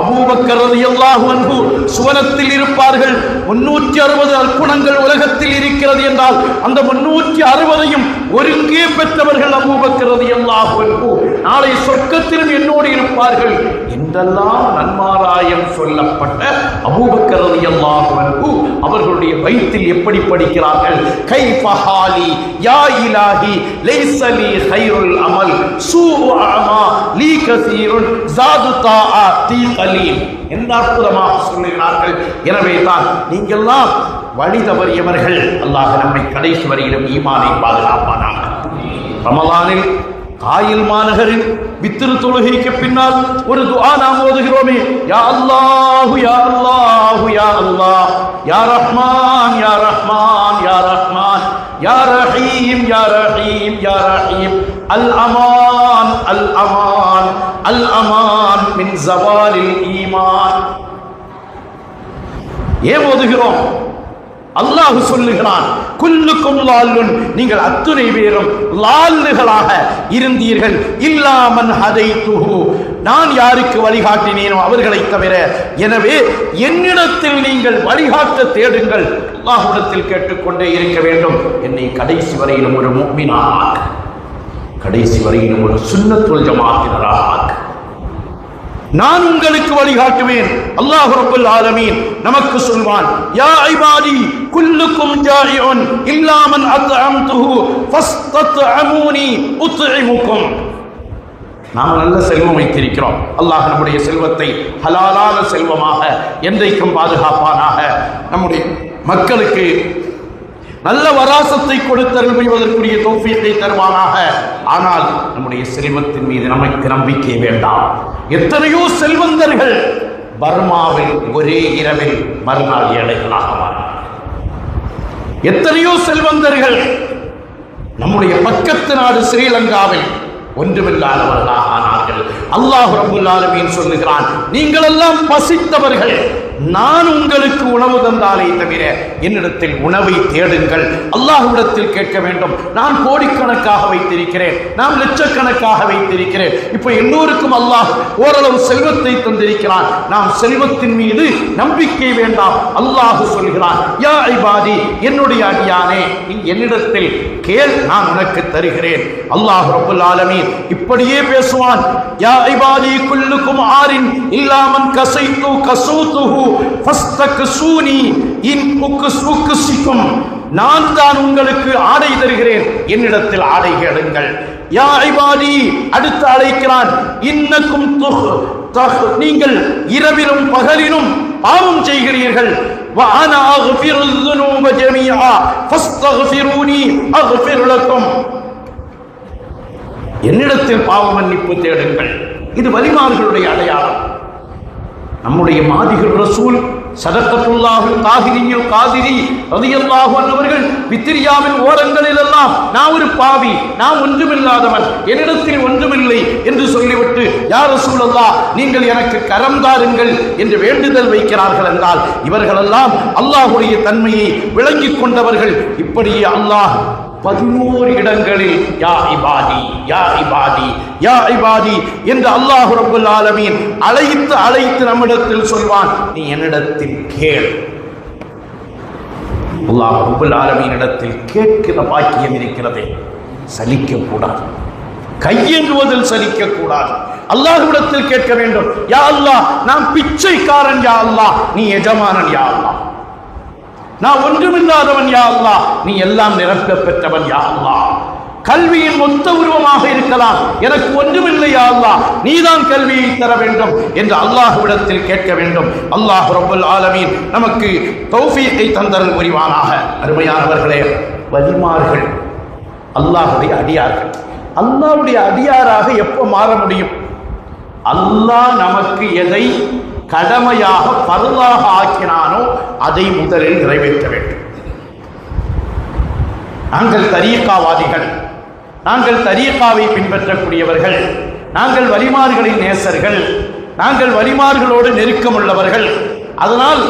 அபூபக்கர் ரலியல்லாஹு அன்ஹு சுவனத்தில் இருப்பார்கள். 360 அற்புதங்கள் உலகத்தில் இருக்கிறது என்றால் அந்த 360ஐயும் ஒருங்கே பெற்றவர்கள் அபூபக்கர் ரலியல்லாஹு அன்ஹு. நாளை சொர்க்கத்திலும் என்னோடு இருப்பார்கள் என்றெல்லாம் நன்மாராயம் சொல்லப்பட்ட அபூபக்கர் ரலியல்லாஹு அன்ஹு அவர்களுடைய வயிற்றில் எப்படி படிக்கிறார்கள்? கைஃப ஹாலி யா இலாஹி லைஸ லீ கைருல் அமல் சூஉ அமா லீ கஸீருன் ஜாது தாஆ தீ கலீல் என்ற அற்புதமாக சொல்லுகிறார்கள். எனவே தான் நீங்கள்லாம் வழி தவறியவர்கள். அல்லாஹ் நம்மை கடைசி வரையிலும் ஈமானை பாதுகாப்பானாக. ரமலானில் காயில் மாநகரில் வித்திரு தொழுகைக்கு பின்னால் ஒரு துஆ நாம் ஓதுகிறோமே, யா அல்லாஹு யா அல்லாஹு யா அல்லாஹ், யா ரஹ்மான் யா ரஹ்மான் யா ரஹ்மான், யா ரஹீம் யா ரஹீம் யா ரஹீம், அல் அமான் அல் அமான் அல் அமான் மின் ஜவாலில் ஈமான். ஏன் ஓதுகிறோம்? அல்லாஹ் சொல்லுகிறான், குல்லுக்கும் லால்லுன், நீங்கள் அத்துணை பேரும் லால்லுகளாக இருந்தீர்கள். இல்லா மன் ஹதைத்துஹு, நான் யாருக்கு வழிகாட்டினேனோ அவர்களை தவிர. எனவே என்னிடத்தில் நீங்கள் வழிகாட்ட தேடுங்கள். அல்லாஹ்விடத்தில் கேட்டுக்கொண்டே இருக்க வேண்டும். என்னை கடைசி வரையிலும் ஒரு முஃமினாக, கடைசி வரையிலும் ஒரு சுன்னத்துல் ஜமாஅத்தினராக நான் உங்களுக்கு வழிகாட்டுவேன். அல்லாஹ் ரப்பல் ஆலமீன் நமக்கு சொல்வான், யா இபாதி குல்லுக்கும் ஜாயிஉன் இல்லா மன் அத்அம்துஹு ஃபஸ்தத்அமூனி உத்இமுக்கும். நாம் நல்ல செல்வம் வைத்திருக்கிறோம். அல்லாஹ் நம்முடைய செல்வத்தை ஹலாலான செல்வமாக என்றைக்கும் பாதுகாப்பானாக. நம்முடைய மக்களுக்கு நல்ல வராசத்தை கொடுத்தருள் புரிவதற்குரிய தௌஃபீகை தருவானாக. ஆனால் நம்முடைய செல்வத்தின் மீது நமக்கு நம்பிக்கை வேண்டாம். எத்தனையோ செல்வந்தர்கள் பர்மாவில் ஒரே இரவில் மறுநாள் ஏழைகளாக மாறினார்கள். எத்தனையோ செல்வந்தர்கள் நம்முடைய பக்கத்து நாடு ஸ்ரீலங்காவில் ஒன்றுமில்லாதவர்களாக ஆனார்கள். அல்லாஹ் ரப்பல் ஆலமீன் சொல்லுகிறான், நீங்கள் எல்லாம் பசித்தவர்கள், நான் உங்களுக்கு உணவு தந்தாலே தவிர என்னிடத்தில் உணவை தேடுங்கள். அல்லாஹ்விடத்தில் கேட்க வேண்டும். நான் கோடிக்கணக்காக வைத்திருக்கிறேன், நான் லட்சக்கணக்காக வைத்திருக்கிறேன். இப்ப எல்லோருக்கும் அல்லாஹ் ஓரளவு செல்வத்தை தந்திருக்கிறான். நாம் செல்வத்தின் மீது நம்பிக்கை வேண்டாம். அல்லாஹ் சொல்கிறான், யா இபாதி, என்னுடைய அடியானே, நீ என்னிடத்தில் கேள், நான் உனக்கு தருகிறேன். அல்லாஹ் ரப்பல் ஆலமீன் இப்படியே பேசுவான், யா இபாதி குல்லுக்கும் ஆரின் இல்லா மன் கஸைது கஸூதுஹு ஃபஸ்தக்ஸூனி இன் உக்ஸுக்ஸிகும். நான் தான் உங்களுக்கு ஆடை தருகிறேன், என்னிடத்தில் ஆடை கேளுங்கள். யா இபாதி அடுத்து அழைக்கிறான், இன்னக்கும் நீங்கள் இரவிலும் பகலிலும் பாவம் செய்கிறீர்கள். வஅனா அக்ஃபிருல் ذுனூப ஜமீஆ ஃபஸ்தக்ஃபிரூனி அக்ஃபிர் லக்கும். என்னிடத்தில் பாவ மன்னிப்பு தேடுங்கள். இது வலிமார்களுடைய அடையாளம். நம்முடைய மாதிகள் ரசூல் சதகத்துல்லாஹுல் தாஹிரியுல் காதிரி ரலியல்லாஹு அன்ஹு அவர்கள் வித்ரியாவின் ஓரங்களில் எல்லாம் நான் ஒரு பாவி, நான் ஒன்றுமில்லாதவன், என்னிடத்தில் ஒன்றுமில்லை என்று சொல்லிவிட்டு, யா ரசூலல்லாஹ் நீங்கள் எனக்கு கரம் தாருங்கள் என்று வேண்டுதல் வைக்கிறார்கள் என்றால் இவர்களெல்லாம் அல்லாஹ்வுடைய தன்மையை விளங்கிக் கொண்டவர்கள். இப்படியே அல்லாஹ் 11 இடங்களில் யா இபாதி யா இபாதி யா இபாதி என்று அல்லாஹ் ரப்பல் ஆலமீன் அழைத்து நம்மிடத்தில் சொல்வான், நீ என்னிடத்தில் கேள். அல்லாஹ் ரப்பல் ஆலமீன் இடத்தில் கேட்கிற பாக்கியம் இருக்கிறதே, சலிக்க கூடாது, கையேந்துவதில் சலிக்க கூடாது. அல்லாஹ்விடத்தில் கேட்க வேண்டும், யா அல்லாஹ் நான் பிச்சைக்காரன், யா அல்லாஹ் நீ எஜமானன், யா அல்லாஹ் நான் ஒன்றுமில்லாதவன், யா அல்லாஹ் நீ எல்லாம் நிரப்ப பெற்றவன், யா அல்லாஹ் கல்வியின் மொத்த உருவமாக இருக்கலாம், எனக்கு ஒன்றுமில்லை யா அல்லாஹ் நீதான் கல்வியை தர வேண்டும் என்று அல்லாஹ்விடத்தில் கேட்க வேண்டும். அல்லாஹ் ரப்பல் ஆலமீன் நமக்கு தௌஃபீக்கை தந்தரல் புரிவானாக. அருமையானவர்களே, வலிமார்கள் அல்லாஹ்வுடைய அடியார்கள். அல்லாஹ்வுடைய அடியாராக எப்போ மாற முடியும்? அல்லாஹ் நமக்கு எதை கடமையாக பருளாக ஆக்கினானோ அதை முதலில் நிறைவேற்ற வேண்டும். நாங்கள் தரீகாவாதிகள், நாங்கள் தரீகாவை பின்பற்றக்கூடியவர்கள், நாங்கள் வலிமார்களின் நேசர்கள், நாங்கள் வலிமார்களோடு நெருக்கம் உள்ளவர்கள். அதனால்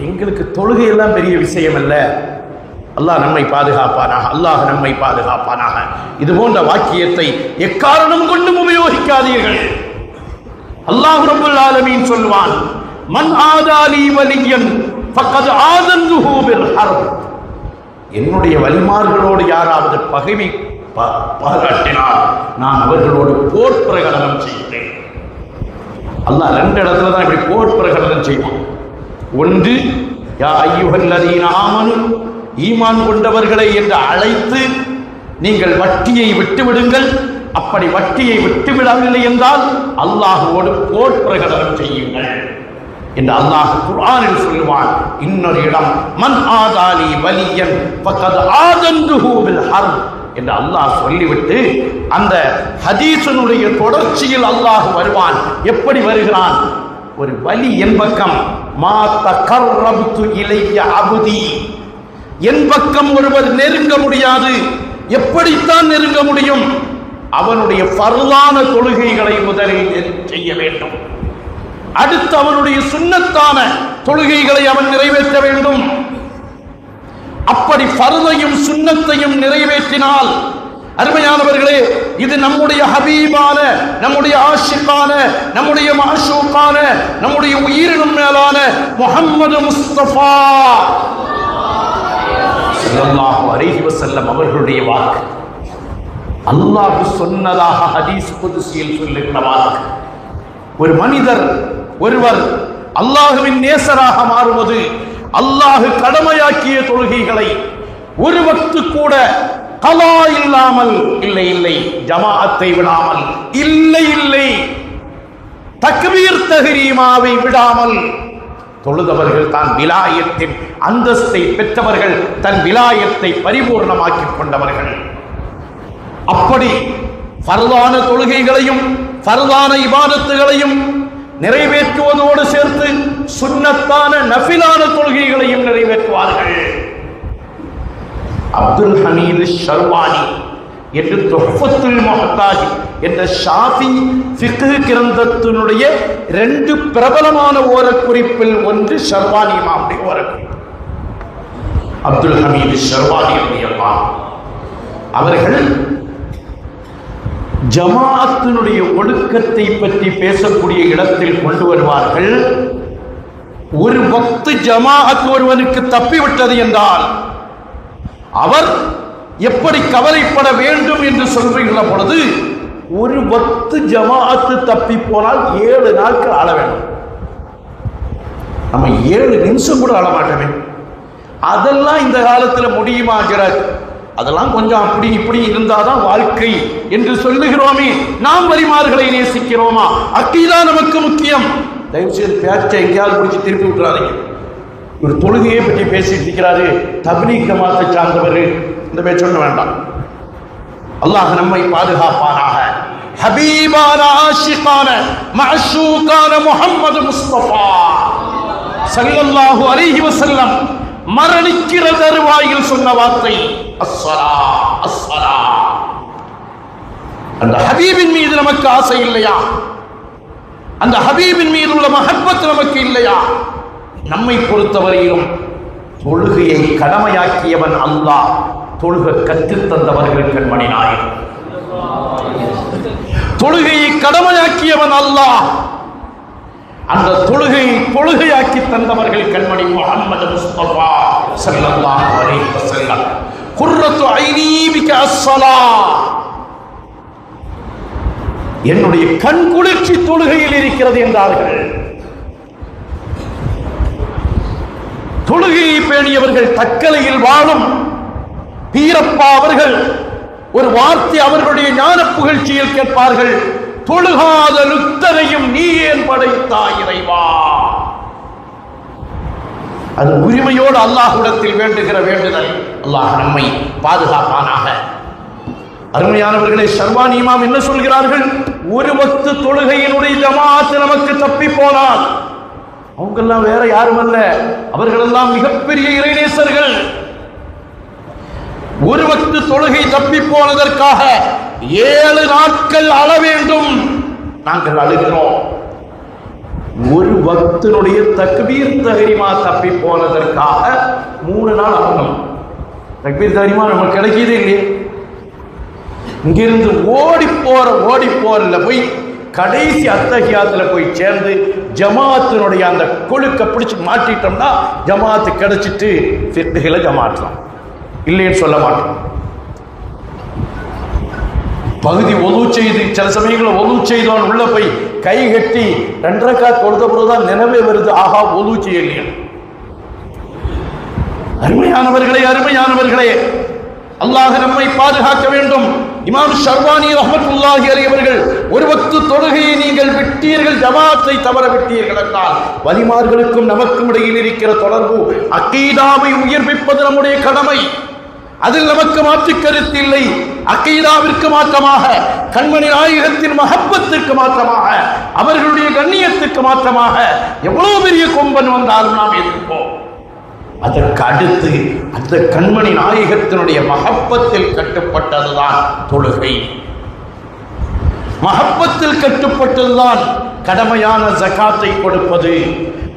எங்களுக்கு தொழுகை எல்லாம் பெரிய விஷயம் அல்ல. அல்லாஹ் நம்மை பாதுகாப்பானாக, அல்லாஹ் நம்மை பாதுகாப்பானாக. இது போன்ற வாக்கியத்தை எக்காரணம் கொண்டும் உபயோகிக்காதீர்கள். அல்லாஹ் ரப்பல் ஆலமீன் சொல்வான், மன் ஆதாலி வலியன் ஃபக்கத் ஆதன்துஹு பில் ஹர்ப். என்னுடைய வலிமார்களோடு யாராவது பகைமை பாராட்டினால் நான் அவர்களோடு போர் பிரகடனம் செய்கிறேன். அல்லாஹ் ரெண்டு இடத்துல தான் இப்படி போர் பிரகடனம் செய்வான். ஒன்று, யா அய்யுஹல்லதீன ஆமனு, ஈமான் கொண்டவர்களை என்று அழைத்து நீங்கள் வட்டியை விட்டுவிடுங்கள், அப்படி வட்டியை விட்டுவிடவில்லை என்றால் அல்லாஹ்வோடு போர் பிரகடனம் செய்யுங்கள் என்று அல்லாஹ் குர்ஆனில் சொல்லுவான். இன்னொரு இடம், மன் ஆதாலி வலியன் ஃபக்கத் ஆதன்துஹு பில் ஹர்ப் என்று அல்லாஹ் சொல்லிவிட்டு அந்த ஹதீஸினுடைய தொடர்ச்சியில் அல்லாஹ் வருவான். எப்படி வருகிறான்? ஒரு வலி என் பக்கம், மா தகர்ரப்து இலைய அப்தி, என் பக்கம் ஒருவர் நெருங்க முடியாது. எப்படித்தான் நெருங்க முடியும்? அவனுடைய ஃபர்லான தொழுகைகளை முதலில் செய்ய வேண்டும். அடுத்து அவனுடைய சுன்னத்தான தொழுகைகளை அவன் நிறைவேற்ற வேண்டும். அப்படி ஃபர்தையும் சுன்னத்தையும் நிறைவேற்றினால், அருமையானவர்களே, இது நம்முடைய ஹபீபான, நம்முடைய ஆஷிகான, நம்முடைய மாஷூகான, நம்முடைய உயிரினும் மேலான முஹம்மது முஸ்தபா ஸல்லல்லாஹு அலைஹி வஸல்லம் அவர்களுடைய வாக்கு. அல்லாஹ் சொன்னதாக ஹதீஸ் குத்ஸியில் சொல்லுகிற வாக்கு. ஒரு மனிதர் ஒருவர் அல்லாஹ்வின் நேசராக மாறுவது, அல்லாஹ் கடமையாக்கிய தொழுகைகளை ஒரு வக்து கூட கலா இல்லாமல், இல்லை இல்லை ஜமாஅத்தை விடாமல், இல்லை இல்லை தக்பீர் தஹ்ரீமாவை விடாமல் தொழுதவர்கள் தான் விலாயத்தின் அந்தஸ்தை பெற்றவர்கள், தன் விலாயத்தை பரிபூர்ணமாக்கிக் கொண்டவர்கள். அப்படி ஃபர்தான தொழுகைகளையும் ஃபர்தான இபாதத்துகளையும் நிறைவேற்றுவதோடு சேர்த்து சுன்னத்தான நஃபிலான தொழுகைகளையும் நிறைவேற்றுவார்கள். அப்துல் ஹமீது ஷர்வானி என்று துஹ்ஃபத்துல் முஹ்தாஜ் என்ற ஷாஃபி ஃபிக்ஹ் கிரந்தத்தினுடைய ரெண்டு பிரபலமான ஓரக்குறிப்பில் ஒன்று ஷர்வானி இமாமுடைய ஓரக்குறிப்பு. அப்துல் ஹமீது ஷர்வானி ரலியல்லாஹு அவர்கள் ஜமாஅத்தினுடைய ஒழுக்கத்தை பற்றி பேசக்கூடிய இடத்தில் கொண்டு வருவார்கள். ஒரு வக்து ஜமாஅத் ஒருவனுக்கு தப்பிவிட்டது என்றால் அவர் எப்படி கவலைப்பட வேண்டும் என்று சொல்கிற பொழுது, ஒரு வக்து ஜமாஅத்து தப்பி போனால் 7 நாட்கள் ஆள வேண்டும். நம்ம 7 நிமிஷம் கூட ஆள மாட்டோமே. அதெல்லாம் இந்த காலத்தில் முடியுமாகிறார். அதெல்லாம் கொஞ்சம் அப்படி இப்படி இருந்தாதான் வாழ்க்கை என்று சொல்லுகிறோமே. நாம் வலிமார்களை நேசிக்கிறோமா? அக்கீதா நமக்கு முக்கியம். தயவு செய்து பேச்சை எங்கேயாவது பிடிச்சி திருப்பி விட்டுறாதீங்க. ஒரு தொழுகையை பற்றி பேசிட்டு இருக்கிறாரு, தப்லீக் ஜமாத்தை சார்ந்தவர், இந்த பேச்சு சொல்ல வேண்டாம். அல்லாஹ் நம்மை பாதுகாப்பானாக. ஹபீபான ஆஷிகான மஅஷூகான முஹம்மது முஸ்தபா ஸல்லல்லாஹு அலைஹி வஸல்லம் மரணிக்கிற தருவாயில் சொன்ன வார்த்தை அஸ்ஸலா அஸ்ஸலா. அந்த ஹபீபின் மீது நமக்கு ஆசை இல்லையா? அந்த ஹபீபின் மீது உள்ள மஹப்பத் நமக்கு இல்லையா? நம்மை பொறுத்தவரையிலும் தொழுகையை கடமையாக்கியவன் அல்லாஹ், தொழுகை கற்றுத் தந்தவர்கள் கண்மணி நாயகம். தொழுகையை கடமையாக்கியவன் அல்லாஹ், அந்த தொழுகையை தொழுகையாக்கி தந்தவர்கள் கண்மணி முஹம்மது முஸ்தபா ஸல்லல்லாஹு அலைஹி வஸல்லம். குர்ரத்து ஐனி பிக அஸ்ஸலா. என்னுடைய கண் குளிர்ச்சி தொழுகையில் இருக்கிறது என்றார்கள். தொழுகையை பேணியவர்கள் தக்கலையில் வாழும் பீரப்பா அவர்கள் ஒரு வார்த்தை அவர்களுடைய ஞான புகழ்ச்சியில் கேட்பார்கள், தொழுகாத லுத்தரையும் நீ ஏன் படைத்தாய் இறைவா? அது உரிமையோடு அல்லாஹ்விடத்தில் வேண்டுகிற வேண்டுதல். அல்லாஹ் நம்மை பாதுகாப்பானாக. அருமையானவர்களே, ஷர்வானி இமாம் என்ன சொல்கிறார்கள்? ஒரு வக்து தொழுகையினுடைய ஜமாஅத் நமக்கு தப்பி போனால், அவங்கெல்லாம் வேற யாரும் அல்ல, அவர்களெல்லாம் மிகப்பெரிய இறைநேசர்கள். ஒரு வக்து தொழுகை தப்பி போனதற்காக 7 நாட்கள் அழ வேண்டும். நாங்கள் அழுகிறோம். ஒரு வக்தினுடைய தக்பீர் தஹ்ரீமா தப்பி போனதற்காக 3 நாள் ஆகணும். தக்பீர் தஹ்ரீமா நமக்கு கிடைக்கிதே இல்லையே. இங்கிருந்து ஓடி போறல போய் கடைசி அத்தஹியாத்துல போய் சேர்ந்து ஜமாத்தினுடைய அந்த கொழுக்க பிடிச்சு மாட்டிட்டோம்னா ஜமாத்து கிடைச்சிட்டு ஃபிக்ஹ்ல ஜமாத்லாம் இல்லைன்னு சொல்ல மாட்டோம். பகுதி ஒது செய்து சில சமயங்களில் ஒது செய்தவன் உள்ள போய் கை கட்டி 2 ரக்காத் தொழுத பிறகுதான் நினைவே வருது, ஆஹா ஒது செய்யலையா. அருமையானவர்களே, அல்லாஹ் நம்மை பாதுகாக்க வேண்டும். இமாம் ஷர்வானி ரஹ்மத்துல்லாஹி அலைஹி அவர்கள், ஒரு வக்து தொழுகையை நீங்கள் விட்டீர்கள், ஜமாத்தை தவற விட்டீர்கள் என்றால் வலிமார்களுக்கும் நமக்கும் இடையில் இருக்கிற தொடர்பு அகீதாவை உயிர்ப்பிப்பது நம்முடைய கடமை. அதில் நமக்கு மாற்று கருத்து இல்லை. அகீதாவிற்கு மாற்றமாக, கண்மணி நாயகத்தின் மஹப்பத்திற்கு மாற்றமாக, அவர்களுடைய கண்ணியத்துக்கு மாற்றமாக எவ்வளவு பெரிய கொம்பன் வந்தாலும் நாம் எதிர்ப்போம். அதற்கு அடுத்து அந்த கண்மணி நாயகத்தினுடைய மஹப்பத்தில் கட்டுப்பட்டதுதான் தொழுகை. மஹப்பத்தில் கட்டுப்பட்டதுதான் கடமையான ஜகாத்தை கொடுப்பது.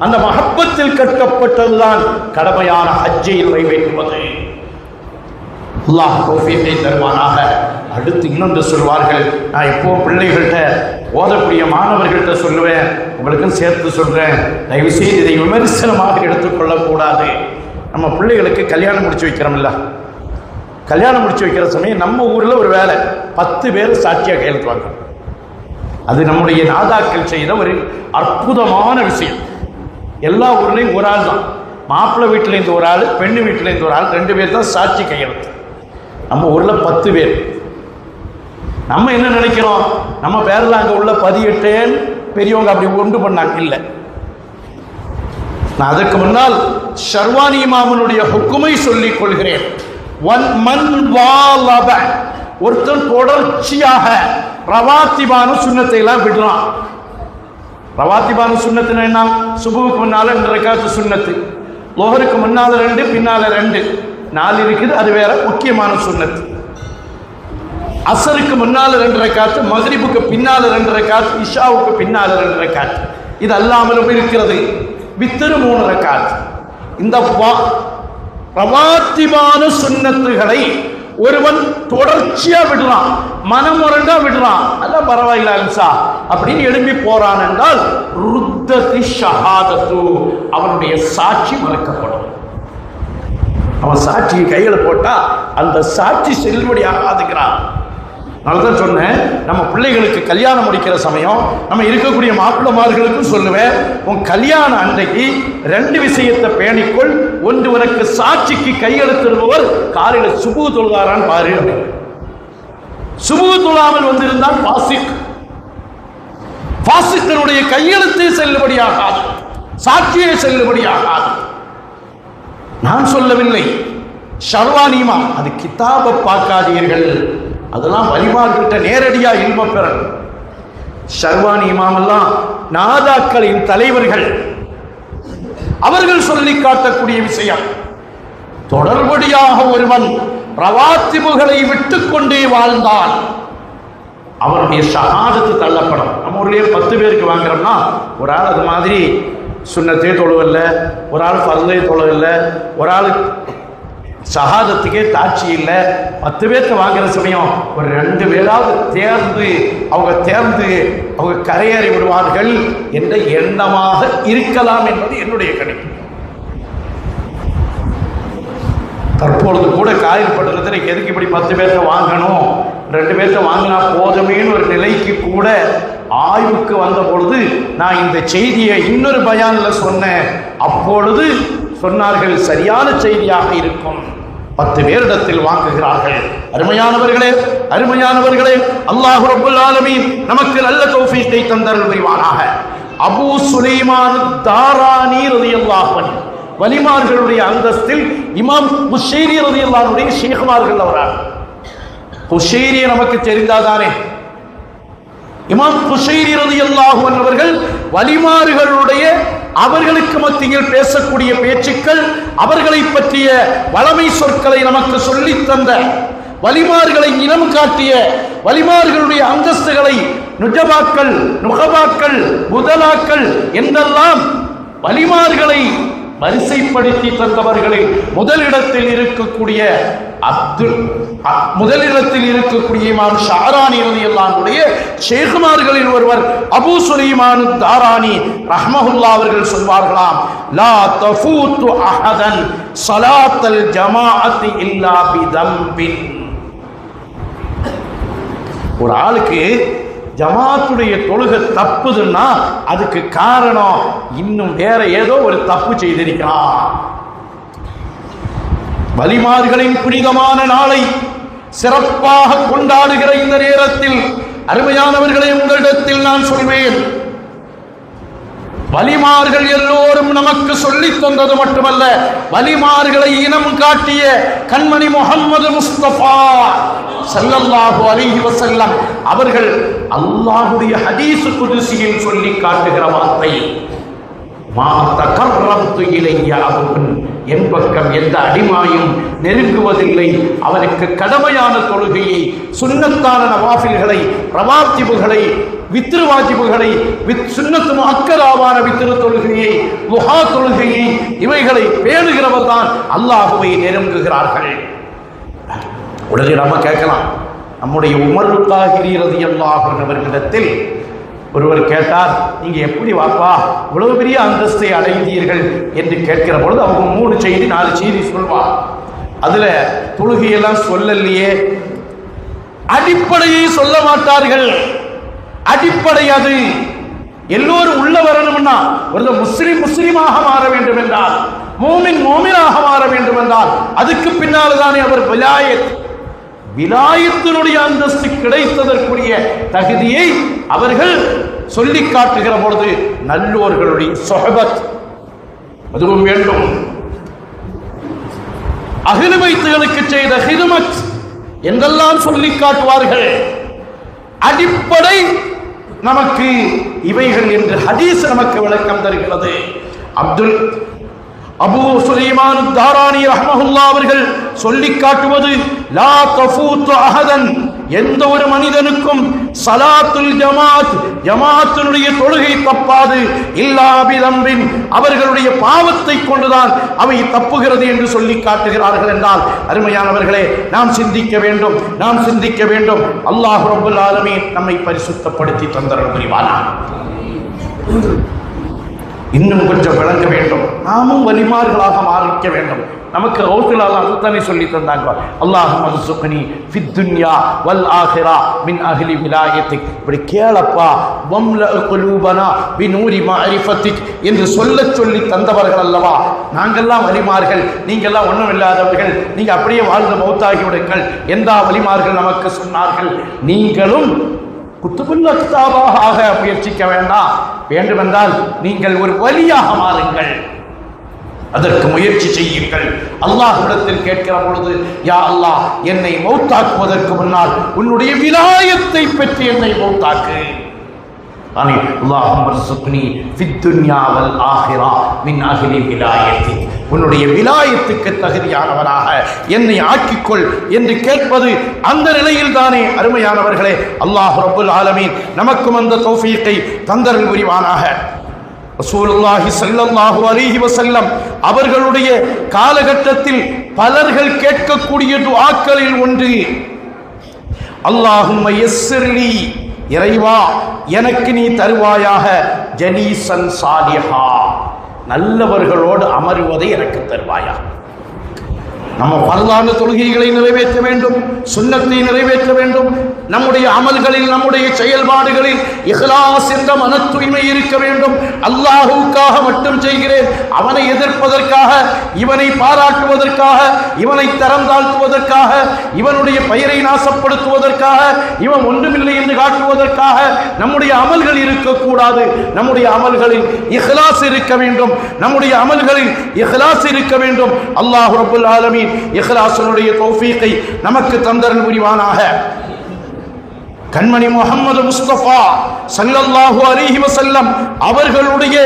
அந்த மஹப்பத்தில் கட்டப்பட்டதுதான் கடமையான ஹஜ்ஜை நிறைவேற்றுவது. அல்லாஹ் தௌஃபீகை தருவானாக. அடுத்து இன்னொன்று சொல்வார்கள். நான் எப்போ பிள்ளைகள்கிட்ட ஓதக்கூடிய மாணவர்கள்ட்ட சொல்லுவேன், உங்களுக்கும் சேர்த்து சொல்றேன், தயவு செய்து இதை விமர்சனமாக எடுத்துக்கொள்ளக்கூடாது. நம்ம பிள்ளைகளுக்கு கல்யாணம் முடிச்சு வைக்கிறோம்ல, கல்யாணம் முடிச்சு வைக்கிற சமயம் நம்ம ஊரில் ஒரு வேலை 10 பேர் சாட்சியாக கையெழுத்துவாங்க. அது நம்முடைய நாதாக்கள் செய்த ஒரு அற்புதமான விஷயம். எல்லா ஊர்லேயும் ஒரு ஆள் தான், மாப்பிள்ளை வீட்டிலேருந்து ஒரு ஆள், பெண்ணு வீட்டிலேருந்து ஒரு ஆள், 2 பேர் தான் சாட்சி கையெழுத்து. நம்ம ஊரில் 10 பேர். நம்ம என்ன நினைக்கிறோம், நம்ம பேரில் அங்கே உள்ள 18 பெரியவங்க அப்படி ஒன்று பண்ணாங்க. இல்லை, நான் அதற்கு முன்னால் ஷர்வானி இமாமனுடைய ஹுக்குமை சொல்லிக் கொள்கிறேன். ஒருத்தன் தொடர்ச்சியாக ரவாத்திபான சுன்னத்தை எல்லாம் விடுறான். ரவாத்திபான சுன்னத்துன்னு என்ன? சுபுவுக்கு முன்னால 2 ரக்காத்து சுன்னத்து, லோஹருக்கு முன்னால 2, பின்னால 2, 4 இருக்குது, அது வேற முக்கியமான சுன்னத்து. அசருக்கு முன்னால 2 ரக்காத்து, மக்ரிபுக்கு பின்னால 2 ரக்காத்து, இஷாவுக்கு பின்னால 2 ரக்காத்து. இது அல்லாமலும் இருக்கிறது வித்திரு 3 ரக்காத்து. இந்த ரவாத்திபான சுன்னத்துகளை ஒருவன் தொடர்ச்சியா விடுறான், மனமுரண்டா விடுறான், அதான் பரவாயில்ல அன்சா அப்படின்னு எழுப்பி போறான் என்றால் ருத்ததி ஷஹாதத்து, அவனுடைய சாட்சி மறுக்கப்படும். அவன் சாட்சியை கையில போட்டா அந்த சாட்சி செல்லுபடி ஆகாதுங்கிறான். நான் சொன்னேன், நம்ம பிள்ளைகளுக்கு கல்யாணம் முடிக்கிற சமயம் நம்ம இருக்கக்கூடிய மாப்பிள்ளமார்களுக்கும் சொல்லுவேன், உன் கல்யாண அன்றைக்கு 2 விஷயத்தை பேணிக்கொள். ஒன்று, உனக்கு சாட்சிக்கு கையெழுத்திடுபவர் காலையில் சுபு தொழுதாரான்னு பாரு. சுபு தொழாமல் வந்திருந்தால் பாசிக்கனுடைய கையெழுத்து செல்லுபடியாகாது, சாட்சியை செல்லுபடியாகாது. நான் சொல்லவில்லை, ஷர்வானிமா, அது கிதாபை பார்க்காதீர்கள், அதெல்லாம் வலிமார்கிட்ட நேரடியா இல்ம பெறணும். ஷர்வானி இமாமெல்லாம் நாதாக்களின் தலைவர்கள், அவர்கள் சொல்லி காட்டக்கூடிய விஷயம். தொடர்படியாக ஒருவன் ரவாத்திபுகளை விட்டுக்கொண்டே வாழ்ந்தால் அவருடைய ஷஹாதத்து தள்ளப்படும். நம்ம ஊர்லயே 10 பேருக்கு வாங்குறோம்னா ஒரு ஆள் அது மாதிரி சுன்னத்தே தொழுவல்ல, ஒரு ஆள் ஃபர்லே தொழுவல்ல, ஒரு ஆள் ஷஹாதத்துக்கே தாட்சி இல்லை, 10 பேர்த்த வாங்குற சமயம் ஒரு 2 பேராவது தேர்ந்து அவங்க கரையேறி விடுவார்கள் என்ற எண்ணமாக இருக்கலாம் என்பது என்னுடைய கணிப்பு. தற்பொழுது கூட காயில் பட்டணத்தில் எதுக்கு இப்படி 10 பேர்த்த வாங்கணும், 2 பேர்த்த வாங்கினா போதுமேன்னு ஒரு நிலைக்கு கூட ஆய்வுக்கு வந்த பொழுது நான் இந்த செய்தியை இன்னொரு பயானில் சொன்னேன். அப்பொழுது சொன்னார்கள் சரியான செய்தியாக இருக்கும், 10 பேரிடத்தில் வாங்குகிறார்கள். அருமையானவர்களே, அல்லாஹ் ரப்பல் ஆலமீன் நமக்கு நல்ல தௌஃபீக்கை தந்தருள் புரிவானாக. அபூ சுலைமான் தாரானி ரலியல்லாஹு அன்ஹு வலிமார்களுடைய அந்தஸ்தில் இமாம் குஷைரி ரலியல்லாஹு அன்ஹு ஷேഖ்மார்கள் அவரார். குஷைரி நமக்கு தெரிந்தாதானே, இமாம் குஷைரி ரலியல்லாஹு அன்ஹு அவர்கள் வலிமார்களுடைய அவர்களுக்கு மத்தியில் பேசக்கூடிய பேச்சுக்கள், அவர்களை பற்றிய வளமை சொற்களை நமக்கு சொல்லித் தந்த, வலிமார்களை இனம் காட்டிய, வலிமார்களுடைய அந்தஸ்துகளை நுஜபாக்கள், நுகபாக்கள், முதலாக்கள் என்றெல்லாம் வலிமார்களை வரிசைப்படுத்தி தந்தவர்களில் முதலிடத்தில் இருக்கக்கூடிய இமாம் ஷாரானி ரலியல்லாஹு அன்ஹுடைய ஷேഖ்மார்களில் ஒருவர் அபூ சுலைமான் தாரானி ரஹ்மஹுல்லாஹ் அவர்கள் சொல்வார்களாம், லா தஃபூத்து அஹதன் ஸலாத்தல் ஜமாஅத்தி இல்லா பிதம்பின். ஒரு ஆளுக்கு ஜமாத்துடைய தொழுகை தப்புதுன்னா அதுக்கு காரணம் இன்னும் வேற ஏதோ ஒரு தப்பு செய்திருக்கிறான். வலிமார்களின் புனிதமான நாளை சிறப்பாக கொண்டாடுகிற இந்த நேரத்தில் அருமையானவர்களை உங்களிடத்தில் நான் சொல்வேன், வலிமார்கள் எல்லோரும் நமக்கு சொல்லித் தந்தது மட்டுமல்ல, வலிமார்களை இனம் காட்டிய கண்மணி முஹம்மது முஸ்தபா ஸல்லல்லாஹு அலைஹி வஸல்லம் அவர்கள் அல்லாஹ்வுடைய ஹதீஸ் குதுஸியில் சொல்லி காட்டுகிற வார்த்தை, மா தகர்ரப்து இலைய அபுன், என் பக்கம் எந்த அடிமாயும் நெருங்குவதில்லை, அவனுக்கு கடமையான தொழுகையை, சுன்னத்தான நவாஃபில்களை, ரவாத்திபுகளை, வித்ரு வாஜிபுகளை, சுன்னத்து முஅக்கராவான வித்ரு தொழுகையை, லுஹா தொழுகையை, இவைகளை பேணுகிறவர் தான் அல்லாஹ்வை நெருங்குகிறார்கள். உடனே நம்ம கேட்கலாம், நம்முடைய உமர் தாஹிரி ரலியல்லாஹு அன்ஹு அவர்களிடத்தில் ஒருவர் கேட்டார், நீங்க எப்படி வாப்பா இவ்வளவு பெரிய அந்தஸ்தை அடைந்தீர்கள் என்று கேட்கிற பொழுது அவங்க 3 செய்தி 4 செய்தி சொல்வார். அதுல தொழுகையெல்லாம் சொல்லலையே, அடிப்படையை சொல்ல மாட்டார்கள். அடிப்படை அது எல்லோரும் உள்ள வரணும்னா, ஒரு முஸ்லிமாக மாற வேண்டும் என்றால், மோமினாக மாற வேண்டும் என்றால் அதுக்கு பின்னால் தானே அவர் விலாயத்தினுடைய அந்தஸ்து கிடைத்ததற்குரிய தகுதியை அவர்கள் சொல்லி காட்டுகிற பொழுது நல்லோர்களுடைய சொஹபத் அதுவும் வேண்டும். அஹ்லு பைத்துகளுக்கு செய்த ஹிதுமத் என்றெல்லாம் சொல்லி காட்டுவார்கள். அடிப்படை நமக்கு இவைகள் என்று ஹதீஸ் நமக்கு விளக்கம் தருகிறது. அபூ சுலைமான் தாரானி ரஹ்மஹுல்லாஹ் அவர்கள் சொல்லி காட்டுவது, லா தஃபூத்து அஹதன், எந்த ஒரு மனிதனுக்கும் ஸலாத்துல் ஜமாத், ஜமாத்தினுடைய தொழுகை தப்பாது, இல்லா பிதம்பின், அவர்களுடைய பாவத்தை கொண்டுதான் அவை தப்புகிறது என்று சொல்லி காட்டுகிறார்கள் என்றால், அருமையானவர்களே, நாம் சிந்திக்க வேண்டும். அல்லாஹ் ரப்பல் ஆலமீன் நம்மை பரிசுத்தப்படுத்தி தந்தருள் புரிவானாக. இன்னும் கொஞ்சம் விளங்க வேண்டும், நாமும் வலிமார்களாக மாறிக்க வேண்டும். நமக்கு ரவுத்துல்லாஹ் அதுதானே சொல்லி தந்தாங்க, அல்லாஹும்ம ர்ஸுக்னி ஃபித் துன்யா வல் ஆஹிரா மின் அஹ்லி விலாயத்திக். இப்படி கேளப்பா, வம்ல குலூபனா பிநூரி மஅரிஃபத்திக் என்று சொல்லி தந்தவர்கள் அல்லவா நாங்கெல்லாம் வலிமார்கள், நீங்கெல்லாம் ஒன்றும் இல்லாதவர்கள், நீங்க அப்படியே வாழ்ந்து மௌத்தாகி விடுங்கள் எந்த வலிமார்கள் நமக்கு சொன்னார்கள். நீங்களும் குத்துபுல் அக்தாபாக ஆக முயற்சிக்க வேண்டுமென்றால் நீங்கள் ஒரு வலியாக மாறுங்கள், அதற்கு முயற்சி செய்யுங்கள். அல்லாஹ்விடத்தில் கேட்கிற பொழுது, யா அல்லாஹ், என்னை மௌத்தாக்குவதற்கு முன்னால் உன்னுடைய விலாயத்தை பெற்று என்னை மௌத்தாக்கு. அல்லாஹும்ம ர்ஸுக்னி ஃபித் துன்யா வல் ஆஹிரா மின் அஹ்லி விலாயத்தி, உன்னுடைய விலாயத்துக்கு தகுதியானவனாக என்னை ஆக்கிக்கொள் என்று கேட்பது அந்த நிலையில் தானே. அருமையானவர்களே, அல்லாஹ் ரப்பல் ஆலமீன் நமக்கும் அந்த தௌஃபீக்கை தந்தருள் புரிவானாக. ரசூலுல்லாஹி ஸல்லல்லாஹு அலைஹி வஸல்லம் அவர்களுடைய காலகட்டத்தில் பலர்கள் கேட்கக்கூடிய துஆக்களில் ஒன்று, அல்லாஹும்ம யஸ்ஸிர்லி, இறைவா எனக்கு நீ தருவாயாக, ஜலீசன் சாலிஹா, நல்லவர்களோடு அமருவதை எனக்கு தருவாயா. நம்ம பரதான தொழுகைகளை நிறைவேற்ற வேண்டும், சுன்னத்தை நிறைவேற்ற வேண்டும். நம்முடைய அமல்களில், நம்முடைய செயல்பாடுகளில் இஹ்லாஸ் என்ற மன தூய்மை இருக்க வேண்டும். அல்லாஹ்வுக்காக மட்டும் செய்கிறேன், அவனை எதிர்ப்பதற்காக, இவனை பாராட்டுவதற்காக, இவனை தரம் தாழ்த்துவதற்காக, இவனுடைய பெயரை நாசப்படுத்துவதற்காக, இவன் ஒன்றுமில்லை என்று காட்டுவதற்காக நம்முடைய அமல்கள் இருக்கக்கூடாது. நம்முடைய அமல்களில் இஹ்லாஸ் இருக்க வேண்டும். நம்முடைய அமல்களில் இஹ்லாஸ் இருக்க வேண்டும். அல்லாஹ் ரப்பல் ஆலமீன் இஹ்லாஸுடைய தௌஃபீகை நமக்கு தந்தருள் புரிவானாக. கண்மணி முஹம்மது முஸ்தபா ஸல்லல்லாஹு அலைஹி வஸல்லம் அவர்களுடைய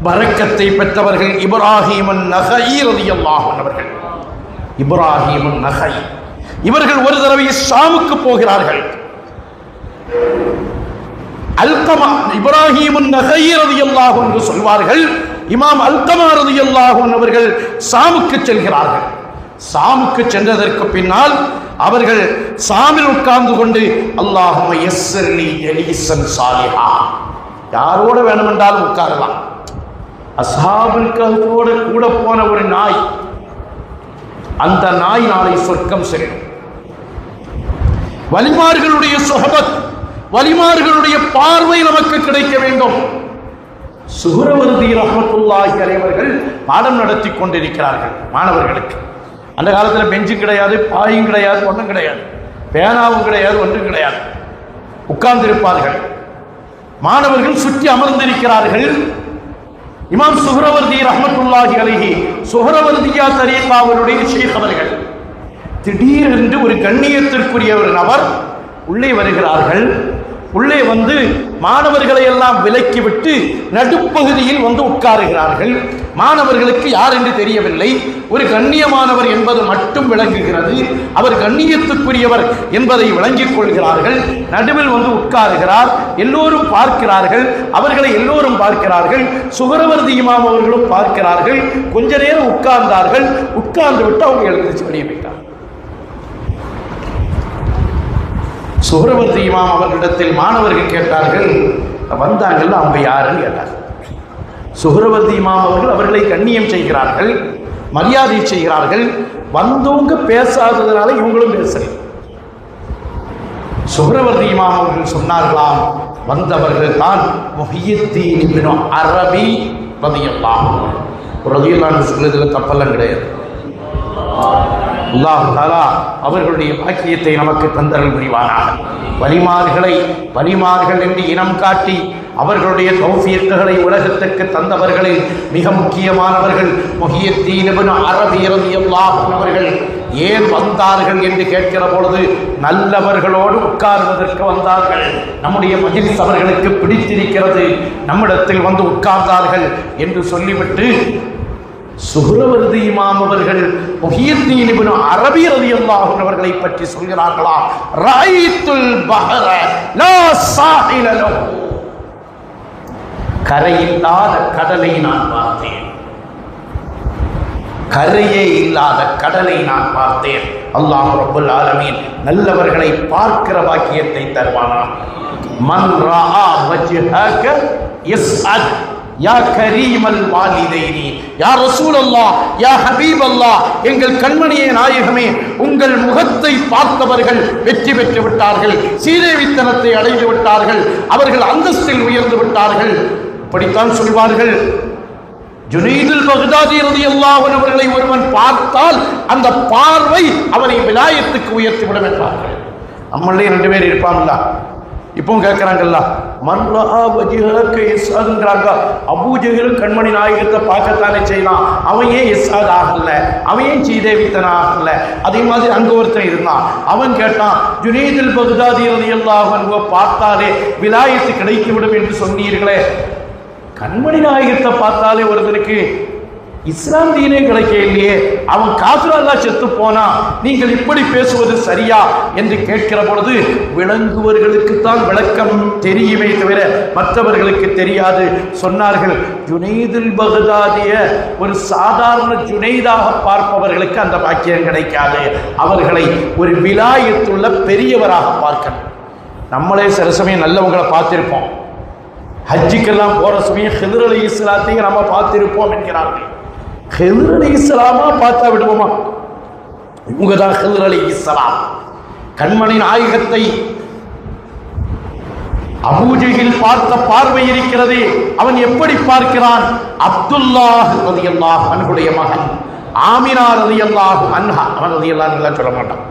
பரக்கத்தை பெற்றவர்கள் இப்ராஹீம் அன்-நஹை ரலியல்லாஹு அன்ஹு அவர்கள். இப்ராஹீம் அன்-நஹை இவர்கள் ஒரு தடவை ஷாமுக்கு போகிறார்கள். அல்கமா இப்ராஹீம் அன்-நஹை ரலியல்லாஹு அன்ஹு சொல்வார்கள், இமாம் அல்கமா ரலியல்லாஹு அன்ஹு அவர்கள் ஷாமுக்கு செல்கிறார்கள். ஷாமுக்கு சென்றதற்கு பின்னால் அவர்கள் ஷாமில் உட்கார்ந்து கொண்டு அல்லாஹும்ம யஸ்ஸிர்லி ஜலீஸன் சாலிஹா, யாரோட வேணுமென்றாலும் உட்காரலாம். அஸ்ஹாபுல் கஹ்ஃபோட கூட போன ஒரு நாய், அந்த நாய் நாளை சொர்க்கம் செல்லும். வலிமார்களுடைய சுஹபத், வலிமார்களுடைய பார்வை நமக்கு கிடைக்க வேண்டும். சுஹ்ரவர்தி ரஹ்மத்துல்லாஹி அலைஹி அவர்கள் பாடம் நடத்தி கொண்டிருக்கிறார்கள் மாணவர்களுக்கு. அந்த காலத்தில் பெஞ்சும் கிடையாது, பாயும் கிடையாது, ஒன்றும் கிடையாது, பேனாவும் கிடையாது, ஒன்றும் கிடையாது. உட்கார்ந்திருப்பார்கள். மாணவர்கள் சுற்றி அமர்ந்திருக்கிறார்கள். இமாம் சுஹ்ரவர்தி ரஹ்மத்துல்லாஹி அலைஹி சுஹ்ரவர்தியா தரீகாவுடைய ஷேக் அவர்கள் திடீரென்று ஒரு கண்ணியத்திற்குரிய ஒரு நபர் உள்ளே வருகிறார்கள். உள்ளே வந்து மாணவர்களை எல்லாம் விலக்கிவிட்டு நடுப்பகுதியில் வந்து உட்காருகிறார்கள். மாணவர்களுக்கு யார் என்று தெரியவில்லை. ஒரு கண்ணியமானவர் என்பது மட்டும் விளங்குகிறது. அவர் கண்ணியத்துக்குரியவர் என்பதை விளங்கிக் கொள்கிறார்கள். நடுவில் வந்து உட்காருகிறார். எல்லோரும் பார்க்கிறார்கள், அவர்களை எல்லோரும் பார்க்கிறார்கள். சுஹ்ரவர்தி இமாம் அவர்களும் பார்க்கிறார்கள். கொஞ்ச நேரம் உட்கார்ந்தார்கள். உட்கார்ந்து விட்டு அவங்க எழுந்திருச்சு வெளியே போயிட்டார். சுஹ்ரவர்தி இமாம் அவர்களிடத்தில் மாணவர்கள் கேட்டார்கள், வந்தாங்கல்ல அவங்க யாருன்னு கேட்டார்கள். சுஹ்ரவர்தி இமாம் அவர்கள் அவர்களை கண்ணியம் செய்கிறார்கள், மரியாதை செய்கிறார்கள். வந்தவங்க பேசாததுனால இவங்களும் பேசல. சுஹ்ரவர்தி இமாம் அவர்கள் சொன்னார்களாம், வந்தவர்கள் தான் முஹியுத்தீன் இப்னு அரபி ரலியல்லாஹு அன்ஹு. ரலியல்லாஹு அன்ஹு சொல்றதுல தப்பெல்லாம் கிடையாது. அல்லாஹ் தஆலா அவர்களுடைய பாக்கியத்தை நமக்கு தந்தருள் புரிவானாக. வலிமார்கள் என்று இனம் காட்டி அவர்களுடைய தௌஃபீக்குகளை உலகத்திற்கு தந்தவர்களில் மிக முக்கியமானவர்கள் முஹியுத்தீன் இப்னு அரபி ரலியல்லாஹு அன்ஹு அவர்கள். ஏன் வந்தார்கள் என்று கேட்கிற பொழுது நல்லவர்களோடு உட்கார்வதற்கு வந்தார்கள். நம்முடைய மஜ்லிஸ் அவர்களுக்கு பிடித்திருக்கிறது, நம்மிடத்தில் வந்து உட்கார்ந்தார்கள் என்று சொல்லிவிட்டு சுஹ்ரவர்தி இமாம் அவர்கள் முஹியுத்தீன் இப்னு அரபி ரலியல்லாஹு அன்ஹு அவர்களை பற்றி சொல்கிறார்களா, ரஐத்துல் பஹர லா சாஹில லஹு, கரையில்லாத கடலை நான் பார்த்தேன், கரையே இல்லாத கடலை நான் பார்த்தேன். அல்லாஹ் ரப்பல் ஆலமீன் நல்லவர்களை பார்க்கிற பாக்கியத்தை தருவானா. மன் ரஆ வஜ்ஹக யஸ்அத் யா கரீமல் வாலிதைனி யா ரசூலல்லாஹ் யா ஹபீபல்லாஹ், எங்கள் கண்மணியே நாயகமே, உங்கள் முகத்தை பார்த்தவர்கள் வெற்றி பெற்று விட்டார்கள், சீரேவித்தனத்தை அடைந்து விட்டார்கள், அவர்கள் அந்தஸ்தில் உயர்ந்து விட்டார்கள். இப்படித்தான் சொல்வார்கள். ஜுனைதுல் பக்தாதி ரலியல்லாஹு அன்ஹு அவர்களை ஒருவன் பார்த்தால் அந்த பார்வை அவனை விலாயத்துக்கு உயர்த்தி விடும் என்றார்கள். நம்மளே 2 பேர் இருப்பாங்களா, இப்பவும் கேட்கிறாங்கல்ல, மன்றாங்க. அபூஜஹல் கண்மணி நாயகத்தை பார்க்கத்தானே செய்யலாம், அவன் ஏன் இஸ்ஆத் ஆகல, அவன் ஏன் சீதேவித்தன ஆகல? அதே மாதிரி அங்க ஒருத்தன் இருந்தான், அவன் கேட்டான், ஜுனைதுல் பக்தாதி ரலியல்லாஹு அன்ஹு பார்த்தாலே விலாயத்து கிடைத்துவிடும் என்று சொன்னீர்களே, கண்மணி நாயகத்தை பார்த்தாலே ஒருத்தனுக்கு இஸ்லாம் தீனே கிடைக்க இல்லையே, அவன் காஃபிரா செத்து போனா, நீங்கள் இப்படி பேசுவது சரியா என்று கேட்கிற பொழுது விளங்குவர்களுக்குத்தான் விளக்கம் தெரியுமே தவிர மற்றவர்களுக்கு தெரியாது. சொன்னார்கள், ஜுனைதுல் பக்தாதிய ஒரு சாதாரண ஜுனைதாக பார்ப்பவர்களுக்கு அந்த பாக்கியம் கிடைக்காது, அவர்களை ஒரு விலாயத்துள்ள பெரியவராக பார்க்கணும். நம்மளே சில சமயம் நல்லவங்களை பார்த்திருப்போம், ஹஜ்ஜுக்கெல்லாம் போற சமயம் ஹிதர் அலைஹிஸ்ஸலாத்தையும் நம்ம பார்த்திருப்போம் என்கிறார்கள். ஹிதர் அலைஹிஸ்ஸலாமா பார்த்தா விடுவோமா? இவங்க தான் ஹிதர் அலைஹிஸ்ஸலாம். கண்மணி நாயகத்தை அபூஜஹில் பார்த்த பார்வை இருக்கிறது. அவன் எப்படி பார்க்கிறான்? அப்துல்லாஹ் ரலியல்லாஹு அன்ஹுடைய மகன் ஆமினா ரலியல்லாஹு அன்ஹா. அவன் ரலியல்லாஹு அன்ஹா சொல்ல மாட்டான்.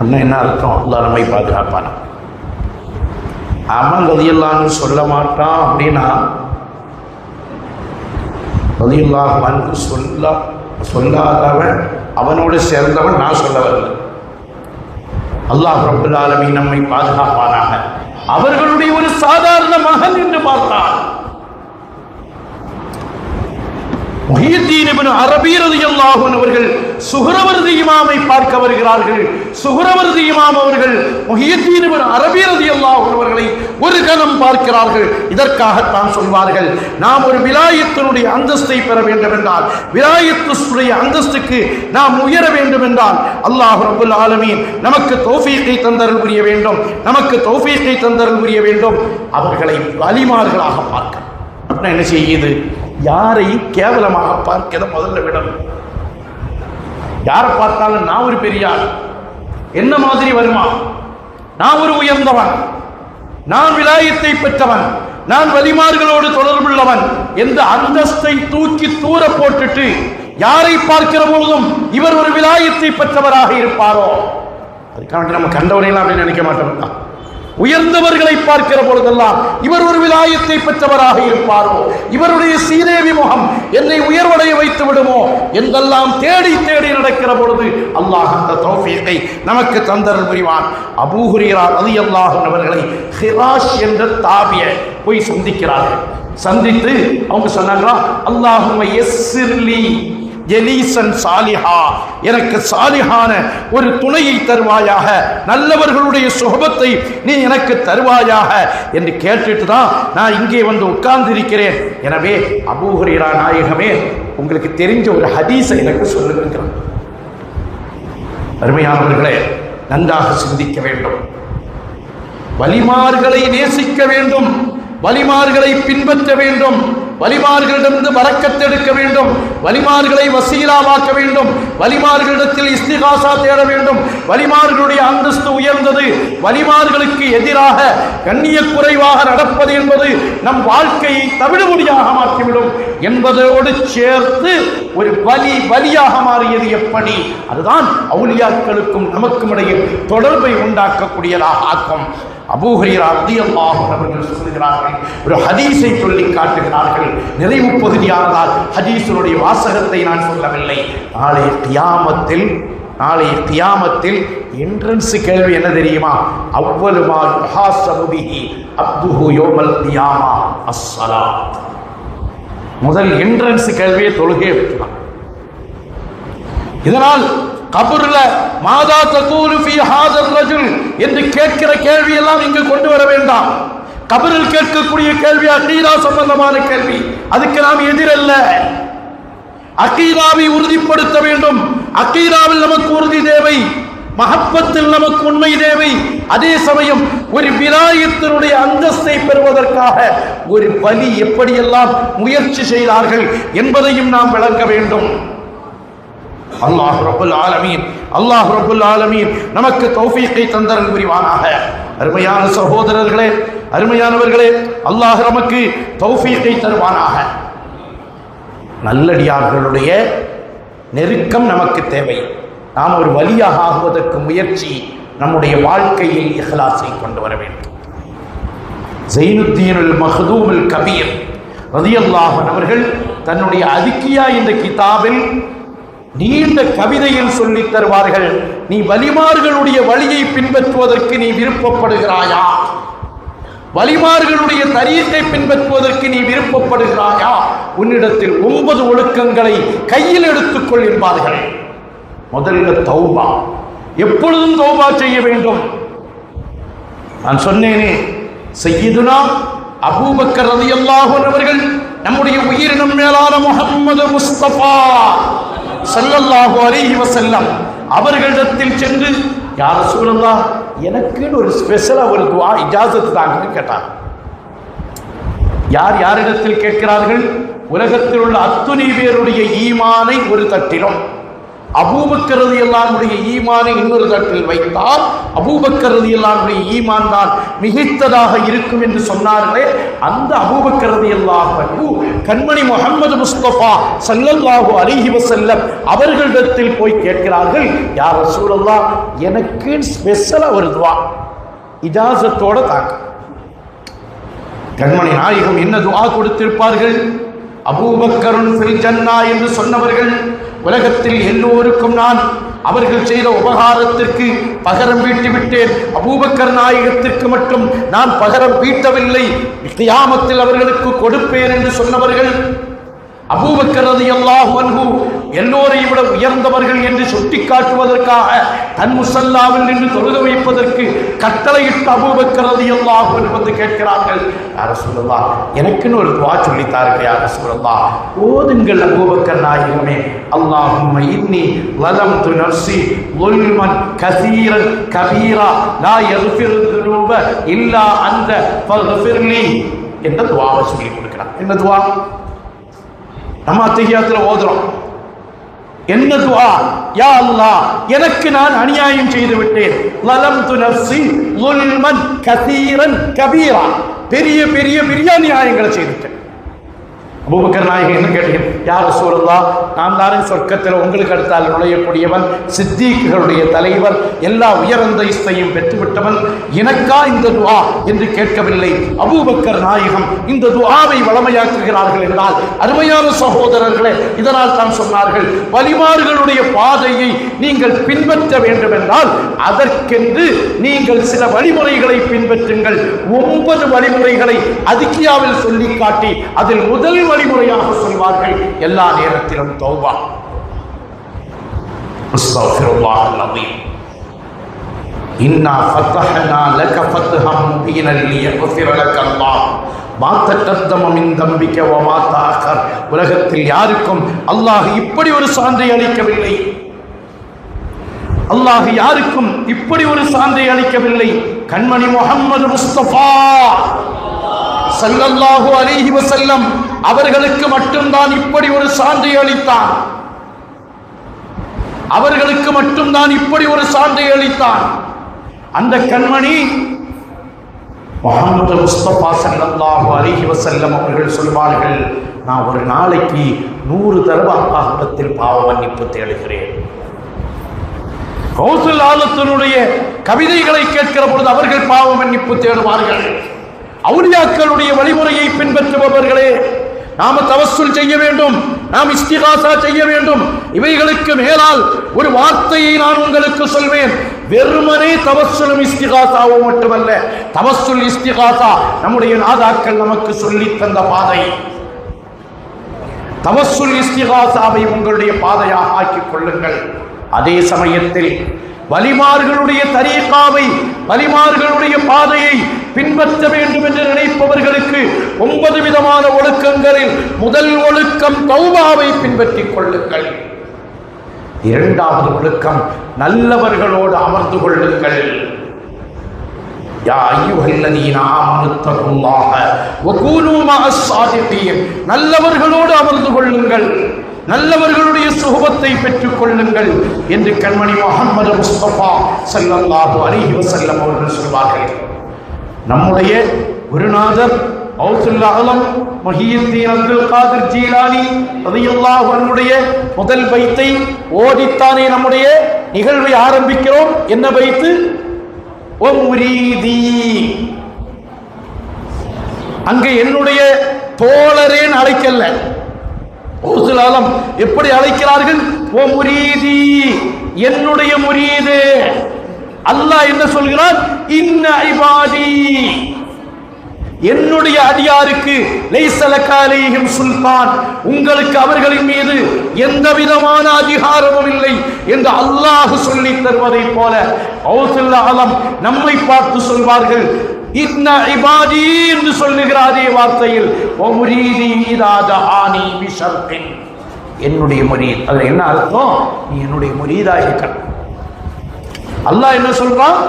அண்ணன் என்ன அர்த்தம்? அல்லாஹ் நம்மை பாதுகாப்பான. அவன் ரலியல்லாஹு சொல்ல மாட்டான் அப்படின்னா ரலியல்லாஹு அன்ஹு சொல்லாதவன் அவனோடு சேர்ந்தவன். நான் சொல்ல வரல. அல்லாஹ் ரப்பல் ஆலமீன் நம்மை பாதுகாப்பானாக. அவர்களுடைய ஒரு சாதாரண மகன் என்று பார்த்தார். முஹியுத்தீன் இப்னு அரபி ரலியல்லாஹு அன்ஹு அவர்கள் சுஹ்ரவர்தி இமாமை பார்க்க வருகிறார்கள். சுஹ்ரவர்தி இமாம் அவர்கள் முஹியுத்தீன் இப்னு அரபி ரலியல்லாஹு அன்ஹு அவர்களை ஒரு கணம் பார்க்கிறார்கள். இதற்காகத்தான் சொல்வார்கள், நாம் ஒரு விலாயத்தினுடைய அந்தஸ்தை பெற வேண்டும் என்றால், விலாயத்துடைய அந்தஸ்துக்கு நாம் உயர வேண்டும் என்றால் அல்லாஹ் ரப்பல் ஆலமீன் நமக்கு தௌஃபீகை தந்தருள் புரிய வேண்டும். நமக்கு தௌஃபீகை தந்தருள் புரிய வேண்டும். அவர்களை வலிமார்களாக பார்க்க அப்படின்னா என்ன செய்யுது? யாரையும் கேவலமாக பார்க்கிற முதல்ல விடணும். யாரை பார்த்தாலும் நான் ஒரு பெரியார், என்ன மாதிரி வருமா, நான் ஒரு உயர்ந்தவன், நான் விலாயத்தை பெற்றவன், நான் வலிமார்களோடு தொடர்புள்ளவன் என்ற அந்தஸ்தை தூக்கி தூர போட்டுட்டு யாரை பார்க்கிற பொழுதும் இவர் ஒரு விலாயத்தை பெற்றவராக இருப்பாரோ, அதுக்காக நம்ம கண்டவரையெல்லாம் அப்படின்னு நினைக்க மாட்டோம். உயர்ந்தவர்களை பார்க்கிற பொழுதெல்லாம் இவர் ஒரு விலாயத்தை பெற்றவராக இருப்பாரோ, இவருடைய சீதேவி முகம் என்னை உயர்வடைய வைத்து விடுமோ என்றெல்லாம் தேடி தேடி நடக்கிற பொழுது அல்லாஹ் அந்த தௌஃபீகை நமக்கு தந்தருள் புரிவான். அபூ ஹுரைரா ரலியல்லாஹு அன்ஹு அவர்களை ஹிராஷ் என்ற தாபியை போய் சந்திக்கிறார்கள். சந்தித்து அவங்க சொன்னாங்களா, அல்லாஹும்ம யஸ்ஸிர்லி ஜலீசன் சாலிஹா, எனக்கு சாலிஹான ஒரு துணையை தருவாயாக, நல்லவர்களுடைய சுஹபத்தை நீ எனக்கு தருவாயாக என்று கேட்டுட்டு தான் நான் இங்கே வந்து உட்கார்ந்து இருக்கிறேன். எனவே அபூ ஹுரைரா நாயகமே, உங்களுக்கு தெரிஞ்ச ஒரு ஹதீஸை எனக்கு சொல்லுங்கள். அருமையானவர்களே, நன்றாக சிந்திக்க வேண்டும். வலிமார்களை நேசிக்க வேண்டும், வலிமார்களை பின்பற்ற வேண்டும், வலிமார்களிடமிருந்து வரக்கத்தெடுக்க வேண்டும், வலிமார்களை வசீலாவாக்க வேண்டும், வலிமார்களிடத்தில் இஸ்திகாசா தேட வேண்டும். வலிமார்களுடைய அந்தஸ்து உயர்ந்தது. வலிமார்களுக்கு எதிராக கண்ணிய குறைவாக நடப்பது என்பது நம் வாழ்க்கையை தவிடுபொடியாக மாற்றிவிடும் என்பதோடு சேர்த்து ஒரு வலியாக மாறியது எப்படி? அதுதான் அவுலியாக்களுக்கும் நமக்கும் இடையே தொடர்பை உண்டாக்கக்கூடியதாக ஆக்கும். அபூ ஹுரைரா ரலியல்லாஹு அன்ஹு அவர்கள் சொல்கிறார்கள், ஒரு ஹதீஸை சொல்லி காட்டுகிறார்கள். நிறைவு பகுதியானதால் ஹதீஸினுடைய வாசகத்தை நான் சொல்லவில்லை. நாளைய கியாமத்தில் என்ட்ரன்ஸ் கேள்வி என்ன தெரியுமா? அவ்வலு மா யுஹாஸபு பிஹி அப்துஹு யௌமல் கியாமா அஸ்ஸலாத். முதல் என்ட்ரன்ஸ் கேள்வியை தொழுகை வைக்கலாம். இதனால் கபர்ல மாதா தகூலு ஃபீ ஹாதர் ரஜுல் என்று கேட்கிற கேள்வி எல்லாம் இங்கு கொண்டு வர வேண்டாம். கபரில் கேட்கக்கூடிய கேள்வி அகீதா சம்பந்தமான கேள்வி. அதுக்கு நாம் எதிரல்ல. அகீதாவை உறுதிப்படுத்த வேண்டும். அகீதாவில் நமக்கு உறுதி தேவை, மஹப்பத்தில் நமக்கு உண்மை தேவை. அதே சமயம் ஒரு விலாயத்தினுடைய அந்தஸ்தை பெறுவதற்காக ஒரு வலி எப்படியெல்லாம் முயற்சி செய்தார்கள் என்பதையும் நாம் விளங்க வேண்டும். அல்லாஹ் ரப்பல் ஆலமீன் நமக்கு தௌஃபீகை தந்தருள் புரிவானாக. அருமையான சகோதரர்களே, அருமையானவர்களே, அல்லாஹ் நமக்கு தௌஃபீகை தருவானாக. நல்லடியார்களுடைய நெருக்கம் நமக்கு தேவை. நாம் ஒரு வலியாக ஆகுவதற்கு முயற்சி நம்முடைய வாழ்க்கையில் இஹ்லாஸை கொண்டு வர வேண்டும். ஸைனுத்தீனுல் மஹ்தூமுல் கபீர் ரலியல்லாஹு அன்ஹு அவர்கள் தன்னுடைய அதிக்கியா என்ற கிதாபில் நீண்ட கவிதையில் சொல்லித் தருவார்கள், நீ வலிமார்களுடைய வழியை பின்பற்றுவதற்கு நீ விருப்பப்படுகிறாயா? வலிமார்களுடைய தரீக்கை பின்பற்றுவதற்கு நீ விருப்பப்படுகிறாயா? உன்னிடத்தில் 9 ஒழுக்கங்களை கையில் எடுத்துக்கொள் என்பார்கள். முதல்ல தௌபா. எப்பொழுதும் தௌபா செய்ய வேண்டும். நான் சொன்னேனே, சய்யிதுனா அபூபக்கர் ரலியல்லாஹு அன்ஹு அவர்கள் நம்முடைய உயிரினம் மேலான முஹம்மது முஸ்தபா ஸல்லல்லாஹு அலைஹி வஸல்லம் அவர்களிடத்தில் சென்று, யா ரசூலல்லாஹ், எனக்குன்னு ஒரு ஸ்பெஷலா ஒரு துஆ இஜாசத் தாங்கன்னு கேட்டார். யாரிடத்தில் கேட்கிறார்கள்? உலகத்தில் உள்ள அத்துணை பேருடைய ஈமானை ஒரு தட்டிலும் அபூபக்கர் ரலியல்லாஹுடைய ஈமானை இன்னொரு தட்டில் வைத்தால் அபூபக்கர் ரலியல்லாஹுடைய ஈமான் தான் மிகைத்ததாக இருக்கும் என்று சொன்னார்களே, அந்த அபூபக்கர் ரலியல்லாஹு கண்மணி முஹம்மது முஸ்தபா ஸல்லல்லாஹு அலைஹி வஸல்லம் அவர்களிடத்தில் போய் கேட்கிறார்கள், யா ரசூலல்லாஹ், எனக்கு ஸ்பெஷலா ஒரு துஆ இஜாசத்தோட தாங்க. கண்மணி நாயகம் என்ன துஆ கொடுத்திருப்பார்கள்? அபூபக்கருன் ஃபில் ஜன்னா என்று சொன்னவர்கள், உலகத்தில் எல்லோருக்கும் நான் அவர்கள் செய்த உபகாரத்திற்கு பகரம் வீட்டி விட்டேன், அபூபக்கர் நாயகத்திற்கு மட்டும் நான் பகரம் வீட்டவில்லை, கியாமத்தில் அவர்களுக்கு கொடுப்பேன் என்று சொன்னவர்கள். அபூபக்கர் ரலியல்லாஹு அன்ஹு எல்லோரையும் விட உயர்ந்தவர்கள் என்று சுட்டிக்காட்டுவதற்காக தன் முஸல்லாவில் நின்று தொழுக வைப்பதற்கு கட்டளையிட்ட அபூபக்கர் ரலியல்லாஹு அன்ஹு வந்து கேட்கிறார்கள், யா ரசூலல்லாஹ், எனக்குன்னு ஒரு துஆ சொல்லித்தார்கள் யா ரசூலல்லாஹ், ஓதுங்கள் அபூபக்கர் நாயகமே. அல்லாஹும்ம இன்னி லலம்து நஃப்ஸி ظுல்மன் கஸீரன் கபீரா லா யக்ஃபிரு ذுனூப இல்லா அன்த ஃபக்ஃபிர்லி என்ற துஆவை சொல்லி கொடுக்கிறார். என்ன துஆ? நம்ம அத்தஹியாத்துல ஓதுறோம். என்ன துஆ? யா அல்லாஹ், எனக்கு நான் அநியாயம் செய்து விட்டேன், லலம்து நஃப்ஸி ظுல்மன் கஸீரன் கபீரா, பெரிய பெரிய பெரிய அநியாயங்களை செய்துட்டேன். அபூபக்கர் நாயகம் என்ன கேட்டீங்க? யா ரசூலல்லாஹ், நான் தானே சொர்க்கத்தில் உங்களுக்கு அடுத்தால் நுழையக்கூடியவன், சித்தீக்குகளுடைய தலைவர், எல்லா உயர்ந்த இஸ்தையும் பெற்றுவிட்டவன், எனக்கா இந்த துஆ என்று கேட்கவில்லை. அபூபக்கர் நாயகம் இந்த துஆவை வளமையாக்குகிறார்கள் என்றால், அருமையான சகோதரர்களே, இதனால் தான் சொன்னார்கள், வலிமார்களுடைய பாதையை நீங்கள் பின்பற்ற வேண்டும் என்றால் அதற்கென்று நீங்கள் சில வழிமுறைகளை பின்பற்றுங்கள். 9 வழிமுறைகளை அதிகியாவில் சொல்லி காட்டி அதில் முதல் வழிமுறையாக சொல்வார்கள், எல்லா நேரத்திலும் தௌபா. அஸ்தக்ஃபிருல்லாஹல் அஸீம். இன்னா ஃபதஹ்னா லக ஃபத்ஹம் முபீனன் லியக்ஃபிர லக அல்லாஹ் மா தகத்தம மின் தம்பிக வ மா தஅக்கர். உலகத்தில் யாருக்கும் அல்லாஹ் இப்படி ஒரு சான்றை அளிக்கவில்லை. அல்லாஹ் யாருக்கும் இப்படி ஒரு சான்றை அளிக்கவில்லை. கண்மணி முஹம்மது முஸ்தபா ஸல்லல்லாஹு அலைஹி வஸல்லம் அவர்களுக்கு மட்டும்தான் இப்படி ஒரு சான்றை அளித்தான். அவர்களுக்கு மட்டும்தான் இப்படி ஒரு சான்றை அளித்தான். அந்த கண்மணி முஹம்மது முஸ்தபா ஸல்லல்லாஹு அலைஹி வஸல்லம் அவர்கள் சொல்வார்கள், நான் ஒரு நாளைக்கு 100 தடவை அல்லாஹ்விடத்தில் பாவ மன்னிப்பு தேடுகிறேன். கௌசுல் ஆலத்தினுடைய கவிதைகளை கேட்கிற பொழுது அவர்கள் பாவ மன்னிப்பு தேடுவார்கள். அவுலியாக்களுடைய வழிமுறையை பின்பற்றுபவர்களே, நாம தவஸ்ஸுல் செய்ய வேண்டும், நாம் இஸ்திகாசா செய்ய வேண்டும். இவைகளுக்கு மேலால் ஒரு வார்த்தையை நான் உங்களுக்கு சொல்வேன். வெறுமனே தவஸ்ஸுலும் இஸ்திகாசாவும் மட்டுமல்ல, தவஸ்ஸுல் இஸ்திகாசா நம்முடைய நாதாக்கள் நமக்கு சொல்லி தந்த பாதை. தவஸ்ஸுல் இஸ்திகாசாவை உங்களுடைய பாதையாக ஆக்கிக் கொள்ளுங்கள். அதே சமயத்தில் வலிமார்களுடைய தரீகாவை, வலிமார்களுடைய பாதையை பின்பற்ற வேண்டும் என்று நினைப்பவர்களுக்கு 9 விதமான ஒழுக்கங்களில் முதல் ஒழுக்கம் தௌபாவை பின்பற்றிக் கொள்ளுங்கள். 2வது ஒழுக்கம் நல்லவர்களோடு அமர்ந்து கொள்ளுங்கள். யா அய்யுஹல்லதீன ஆமனு தகுல்லாஹ வ கூனூ மஅஸ் ஸாதிகீன். நல்லவர்களோடு அமர்ந்து கொள்ளுங்கள், நல்லவர்களுடைய சுஹபத்தை பெற்றுக் கொள்ளுங்கள் என்று கண்மணி முஹம்மது முஸ்தபா ஸல்லல்லாஹு அலைஹி வஸல்லம் அவர்கள் சொல்வார்கள். நம்முடைய குருநாதர் கௌசுல் ஆலம் முஹியுத்தீன் அப்துல் காதிர் ஜீலானி ரலியல்லாஹு அன்ஹுடைய முதல் பைத்தை ஓதித்தானே நம்முடைய நிகழ்வை ஆரம்பிக்கிறோம். என்ன பைத்து? ஓ முரீதி. அங்கே என்னுடைய தோழரேன் அழைக்கல்ல, கௌசுல் ஆலம் எப்படி அழைக்கிறார்கள்? ஓ முரீதி, என்னுடைய முரீது. அல்லாஹ் என்ன சொல்கிறார்? இன்ன இபாதி, என்னுடைய அடியாருக்கு லைஸ லக அலைஹிம் சுல்தான், உங்களுக்கு அவர்களின் மீது எந்த விதமான அதிகாரமும் இல்லை என்று அல்லாஹ் சொல்லி தருவதை போல கௌசுல் ஆலம் நம்மை பார்த்து சொல்வார்கள், இன்ன இபாதி என்று சொல்லுகிற அதே வார்த்தையில் ஓ முரீதி இதா தஆனி பிஷர்கின், என்னுடைய முரீத். அது என்ன அர்த்தம்? நீ என்னுடைய முரீதா இருக்க. அல்லாஹ் என்ன சொல்றான்?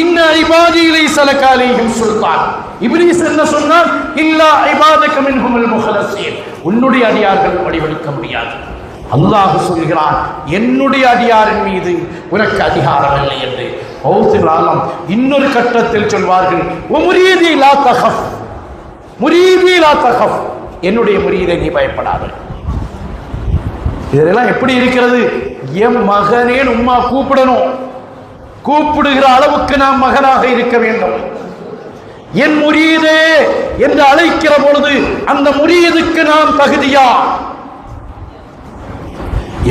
இன்ன இபாதி லைஸ லக அலைஹிம் சுல்தான். இப்லீஸ் என்ன சொன்னான்? இல்லா இபாதக மின்ஹுல் முஹ்லஸீன். உன்னுடைய அடியார்கள் வழிவெடுக்க முடியாது. அல்லாஹ் சொல்கிறான், என்னுடைய அடியாரின் மீது உனக்கு அதிகாரம் இல்லை என்று. கௌசுல் ஆலம் இன்னொரு கட்டத்தில் சொல்வார்கள், முரீதி லா தகஃப், முரீதி லா தகஃப், என்னுடைய முரீதை நீ பயப்படாத. இதெல்லாம் எப்படி இருக்கிறது? என் மகனே உம்மா கூப்பிடணும், கூப்பிடுகிற அளவுக்கு நாம் மகனாக இருக்க வேண்டும். என் முரீதே என்று அழைக்கிற பொழுது அந்த முரீதுக்கு நாம் தகுதியா?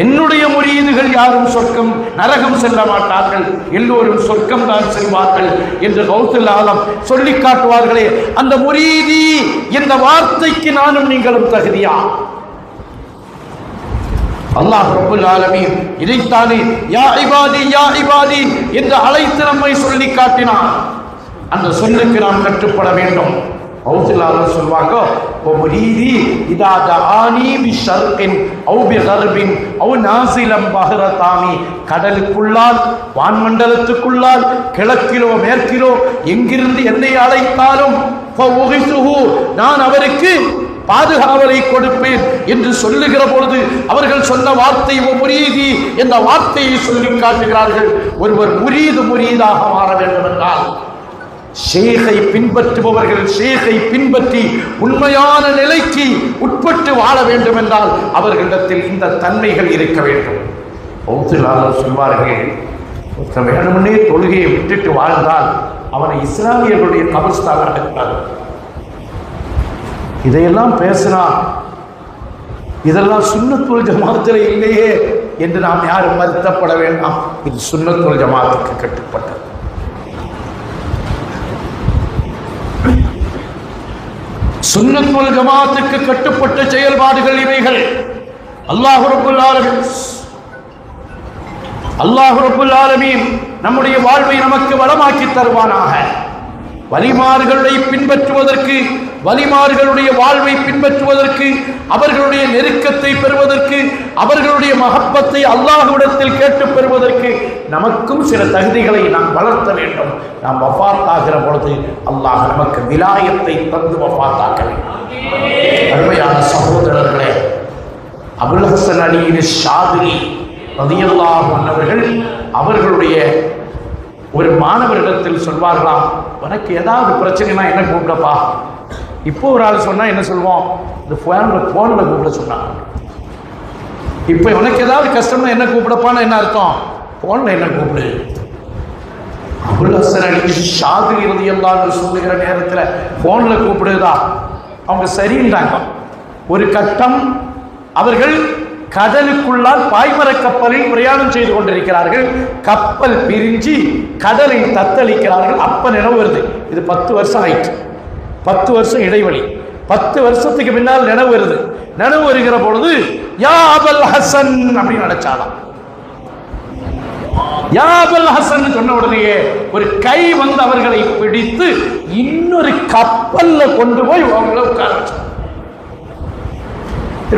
என்னுடைய முரீதுகள் யாரும் சொர்க்கம் நரகம் செல்ல மாட்டார்கள், எல்லோரும் சொர்க்கம் தான் செல்வார்கள் என்று கௌசுல் ஆலம் சொல்லி காட்டுவார்களே, அந்த முரீதி என்ற வார்த்தைக்கு நானும் நீங்களும் தகுதியா? அல்லாஹ் ரப்பல் ஆலமீன் இதைத்தானே யா இபாதி யா இபாதி என்று அழைத்து நம்மை சொல்லி காட்டினான். அந்த சொல்லுக்கு நாம் கட்டுப்பட வேண்டும். கௌசுல் ஆலம் சொல்வாங்க, ஓ முரீதி இதா தஆனி பிஷர்கின் அவ் பிகர்பின் அவ் நாஸிலம் பஹரதாமி, கடலுக்குள்ளால் வான்மண்டலத்துக்குள்ளால் கிழக்கிலோ மேற்கிலோ எங்கிருந்து என்னை அழைத்தாலும் நான் அவருக்கு பாதுகாவலை கொடுப்பேன் என்று சொல்லுகிற பொழுது அவர்கள் சொன்ன வார்த்தை முரீதி என்ற வார்த்தையை சொல்லி காட்டுகிறார்கள். ஒருவர் முரீதாக மாற வேண்டும் என்றால் ஷேகை பின்பற்றுபவர்கள் ஷேகை பின்பற்றி உண்மையான நிலைக்கு உட்பட்டு வாழ வேண்டும் என்றால் அவர்களிடத்தில் இந்த தன்மைகள் இருக்க வேண்டும். சொல்வார்கள், வேணும்னே தொழுகையை விட்டுட்டு வாழ்ந்தால் அவனை இஸ்லாமியர்களுடைய கபர்ஸ்தான் நடக்கிறார். இதையெல்லாம் பேசினா இதெல்லாம் சுன்னத் வல் ஜமாத்தில் இல்லையே என்று நாம் யாரும் வருத்தப்பட வேண்டாம். இது சுன்னத் வல் ஜமாத்துக்கு கட்டுப்பட்டது. சுன்னத் வல் ஜமாத்துக்கு கட்டுப்பட்ட செயல்பாடுகள் இவைகள். அல்லாஹ் ரப்புல் ஆலமீன் நம்முடைய வாழ்வை நமக்கு வளமாக்கி தருவானாக. வலிமார்களை பின்பற்றுவதற்கு, வலிமார்களுடைய வாழ்வை பின்பற்றுவதற்கு, அவர்களுடைய நெருக்கத்தை பெறுவதற்கு, அவர்களுடைய மஹப்பத்தை அல்லாஹ்விடத்தில் கேட்டு பெறுவதற்கு நமக்கும் சில தகுதிகளை நாம் வளர்த்த வேண்டும். நாம் வஃபாத்தாகிற பொழுது அல்லாஹ் நமக்கு விலாயத்தை தந்து வஃபாத்தாக்க வேண்டும். அருமையான சகோதரர்களே, அபுல் ஹசன் அலி ஷாதிலி ரலியல்லாஹு அன்ஹு அவர்களுடைய ஒரு மாணவரிடத்தில் சொல்வார்களாம், உனக்கு ஏதாவது பிரச்சனைனா என்ன கூப்பிடப்பா. இப்போ ஒரு ஆள் சொன்னா என்ன சொல்வோம்? இந்த போன்ல கூப்பிட சொன்னாங்க. இப்போ உனக்கு ஏதாவது கஷ்டம்னா என்ன கூப்பிடப்பான்னு என்ன அர்த்தம்? போன்ல என்ன கூப்பிடு. அபுல் ஹசன் அலி ஷாதிலி ரலியல்லாஹு அன்ஹு சொல்லுகிற நேரத்தில் போன்ல கூப்பிடுதா அவங்க சரின்றாங்க. ஒரு கட்டம் அவர்கள் கடலுக்குள்ளால் பாய்மர கப்பலில் பிரயாணம் செய்து கொண்டிருக்கிறார்கள். கப்பல் பிரிஞ்சு கடலில் தத்தளிக்கிறார்கள். அப்ப நினைவு வருது, இது 10 வருஷம் ஆயிடுச்சு, 10 வருஷம் இடைவெளி, 10 வருஷத்துக்கு பின்னால் நினைவு வருது. நினைவு வருகிற பொழுது யா அபுல் ஹசன் அப்படின்னு நினைச்சாலாம். யா அபுல் ஹசன் சொன்ன உடனேயே ஒரு கை வந்து அவர்களை பிடித்து இன்னொரு கப்பல்ல கொண்டு போய் அவங்கள உட்கார வச்சு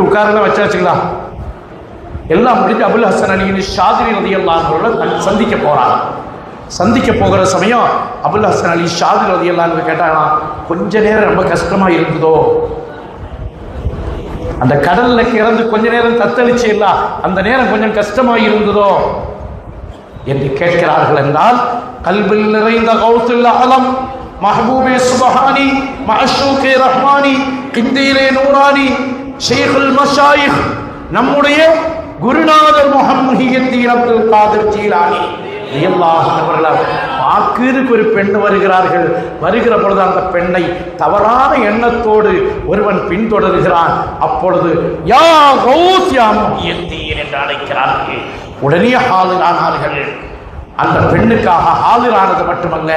உட்கார வச்சாச்சுங்களா. எல்லாம் முடிஞ்சு அபுல் ஹசன் அலி ஷாதிலி ரலியல்லாஹு அன்ஹு சந்திக்க போறாங்க. சந்திக்க போகிற சமயம் அபுல் ஹசன் அலி ஷாதிலி ரலியல்லாஹு அன்ஹு கேட்டாங்கன்னா, கொஞ்ச நேரம் ரொம்ப கஷ்டமா இருந்ததோ, அந்த கடல்ல கிடந்து கொஞ்ச நேரம் தத்தளிச்சு இல்ல, அந்த நேரம் கொஞ்சம் கஷ்டமா இருந்ததோ என்று கேட்கிறார்கள். என்றால் கல்பில் நிறைந்த கௌசுல் ஆலம் மஹபூபே சுபஹானி மஅஷூகே ரஹ்மானி கிந்தீலே நூரானி ஷேகுல் மஷாயிக் நம்முடைய குருநாதர் முஹம்மதியத்தீன் அப்துல் காதிர் ஜீலானி பார்க்கிறதுக்கு ஒரு பெண் வருகிறார்கள். வருகிற பொழுது அந்த பெண்ணை தவறான எண்ணத்தோடு ஒருவன் பின்தொடர்கிறான். அப்பொழுது யா கௌஸ் யா முஹியத்தீன் என்று அழைக்கிறார்கள். உடனே ஹாலிரானார்கள். அந்த பெண்ணுக்காக ஹாலிரானது மட்டுமல்ல,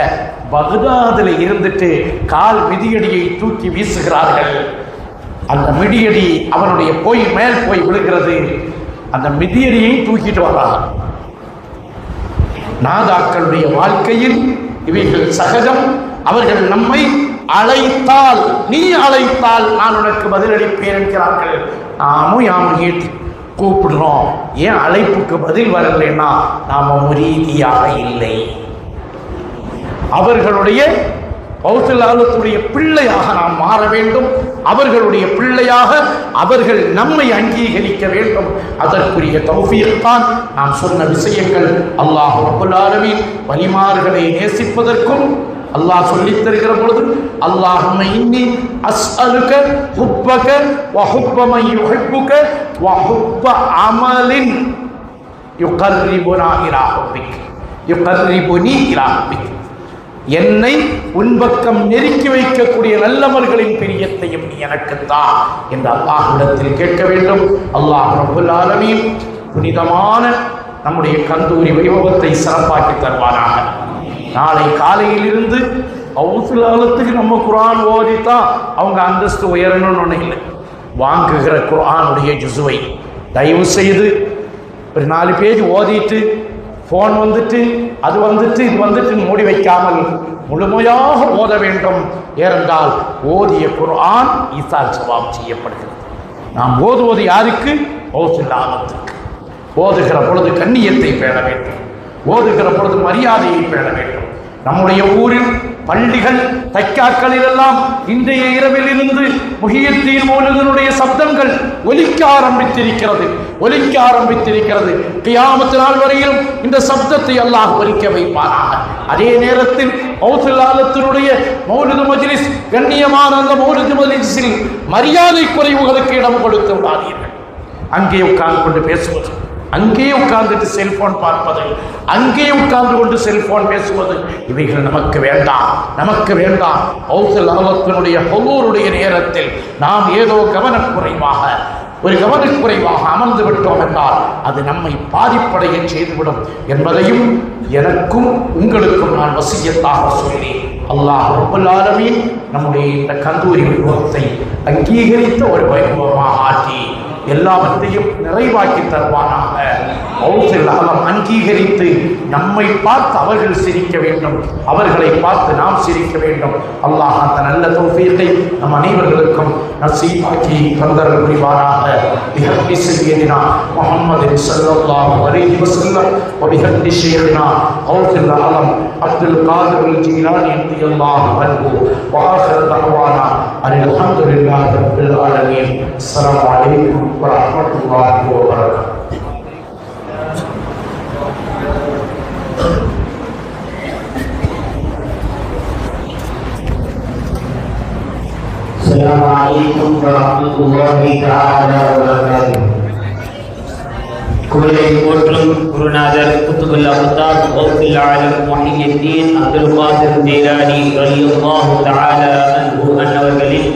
பக்தாதில் இருந்துட்டு கால் மிதியடியை தூக்கி வீசுகிறார்கள். அந்த மிதியடி அவனுடைய மேல் போய் விழுகிறது. அந்த மிதியடியை தூக்கிட்டு வர்றாங்க. நாதாக்களுடைய வாழ்க்கையில் இவைகள் சகஜம். அவர்கள் நம்மை அழைத்தால், நீ அழைத்தால் நான் உனக்கு பதிலளிப்பேன் என்கிறார்கள். நாமும் யாமும் கூப்பிடுறோம். ஏன் அழைப்புக்கு பதில் வரலைன்னா நாம முரீதியாக இல்லை. அவர்களுடைய பௌத்தலாலத்துடைய பிள்ளையாக நாம் மாற வேண்டும். அவர்களுடைய பிள்ளையாக அவர்கள் நம்மை அங்கீகரிக்க வேண்டும். அதற்குரிய தௌஃபீக்-தான் நாம் சொன்ன விஷயங்கள். அல்லாஹ் ரப்பல் ஆலமீன் வலிமார்களை நேசிப்பதற்கும் அல்லாஹ் சொல்லித் தருகிற பொழுது அல்லாஹும்ம இன்னி அஸ்அலுக ஹுப்பக வ ஹுப்ப மன் யுஹிப்புக வ ஹுப்ப அமலின் யுகர்ரிபுனா இலா ஹுப்பிக் யுகர்ரிபுனி இலா ஹுப்பிக். என்னை உன்பக்கம் நெருக்கி வைக்கக்கூடிய நல்லவர்களின் பிரியத்தையும் நீ எனக்குத்தா என்று அல்லாஹ்விடத்தில் கேட்க வேண்டும். அல்லாஹ் ரப்பல் ஆலமீன் புனிதமான நம்முடைய கந்தூரி வைபவத்தை சிறப்பாக்கி தருவாராக. நாளை காலையிலிருந்து அவுசுலாலத்துக்கு நம்ம குர்ஆன் ஓதித்தான் அவங்க அந்தஸ்து உயரணும்னு ஒன்று இல்லை. வாங்குகிற குர்ஆனுடைய ஜுசுவை தயவு செய்து ஒரு 4 பேஜ் ஓதிட்டு ஃபோன் வந்துட்டு அது வந்துட்டு இது வந்துட்டு மூடி வைக்காமல் முழுமையாக ஓத வேண்டும். ஏனென்றால் ஓதிய குர்ஆன் ஈசால் சவாப் செய்யப்படுகிறது. நாம் ஓதுவது யாருக்கு? அவுசுலாலத்துக்கு. ஓதுகிற பொழுது கண்ணியத்தை பேண வேண்டும். ஓதுகிற பொழுது மரியாதையை பேண வேண்டும். நம்முடைய ஊரில் பள்ளிகள் தைக்காக்களில் எல்லாம் இன்றைய இரவில் இருந்து முஹியத்தீன் மௌலூதினுடைய சப்தங்கள் ஒலிக்க ஆரம்பித்திருக்கிறது. கியாமத் நாள் வரையிலும் இந்த சப்தத்தை அல்லாஹ் ஒலிக்க வைப்பானாக. அதே நேரத்தில் மௌதுல்லாலத்தினுடைய மௌலிது மஜ்லிஸ், கண்ணியமான அந்த மௌலிது மஜ்லிஸில் மரியாதை குறைவுகளுக்கு இடம் கொடுத்து விடாதீர்கள். அங்கே உட்கார்ந்து கொண்டு பேசுவது, அங்கேயே உட்கார்ந்துட்டு செல்போன் பார்ப்பது, அங்கேயே உட்கார்ந்து கொண்டு செல்போன் பேசுவது, இவைகள் நமக்கு வேண்டாம். அவுதுல்லாஹ்வினுடைய ஹுலூருடைய நேரத்தில் நாம் ஏதோ கவனக்குறைவாக அமர்ந்து விட்டோம் என்றால் அது நம்மை பாதிப்படைய செய்துவிடும் என்பதையும் எனக்கும் உங்களுக்கும் நான் வசியத்தாக சொல்லி அல்லாஹ் ரப்பல் ஆலமீன் நம்முடைய இந்த கந்தூரி வைபவத்தை அங்கீகரித்த ஒரு வைபவமாக ஆற்றி எல்லாவற்றையும் நிறைவாக்கி தருவானாக. அவுதுல்லாஹ் அங்கீகரித்து நம்மை பார்த்து அவர்கள் சிரிக்க வேண்டும், அவர்களை பார்த்து நாம் சிரிக்க வேண்டும். அல்லாஹ் அந்த நல்ல தௌஃபீகை நம் அனைவர்களுக்கும் நசீபாக்கி தந்தருள் புரிவாராக. பிஹக்கி சய்யிதினா முஹம்மது ஸல்லல்லாஹு அலைஹி வஸல்லம் வ பிஹக்கி ஷைഖினா கௌசுல் ஆலம் அப்துல் காதிர் ஜீலானி ரலியல்லாஹு அன்ஹு வ ஆகிர் தஅவானா அல்ஹம்துலில்லாஹி ரப்பில் ஆலமீன். அஸ்ஸலாமு அலைக்கும் வ ரஹ்மத்துல்லாஹி வ பரகாத்துஹு. السلام عليكم ورحمة الله تعالى وبركاته. குருவை போற்றும் குருநாதர் குத்துபுல் அக்தாப் கௌசுல் ஆலம் முஹியத்தீன் அப்துல் காதிர் ஜீலானி ரலியல்லாஹு தஆலா அன்ஹு அவர்களின்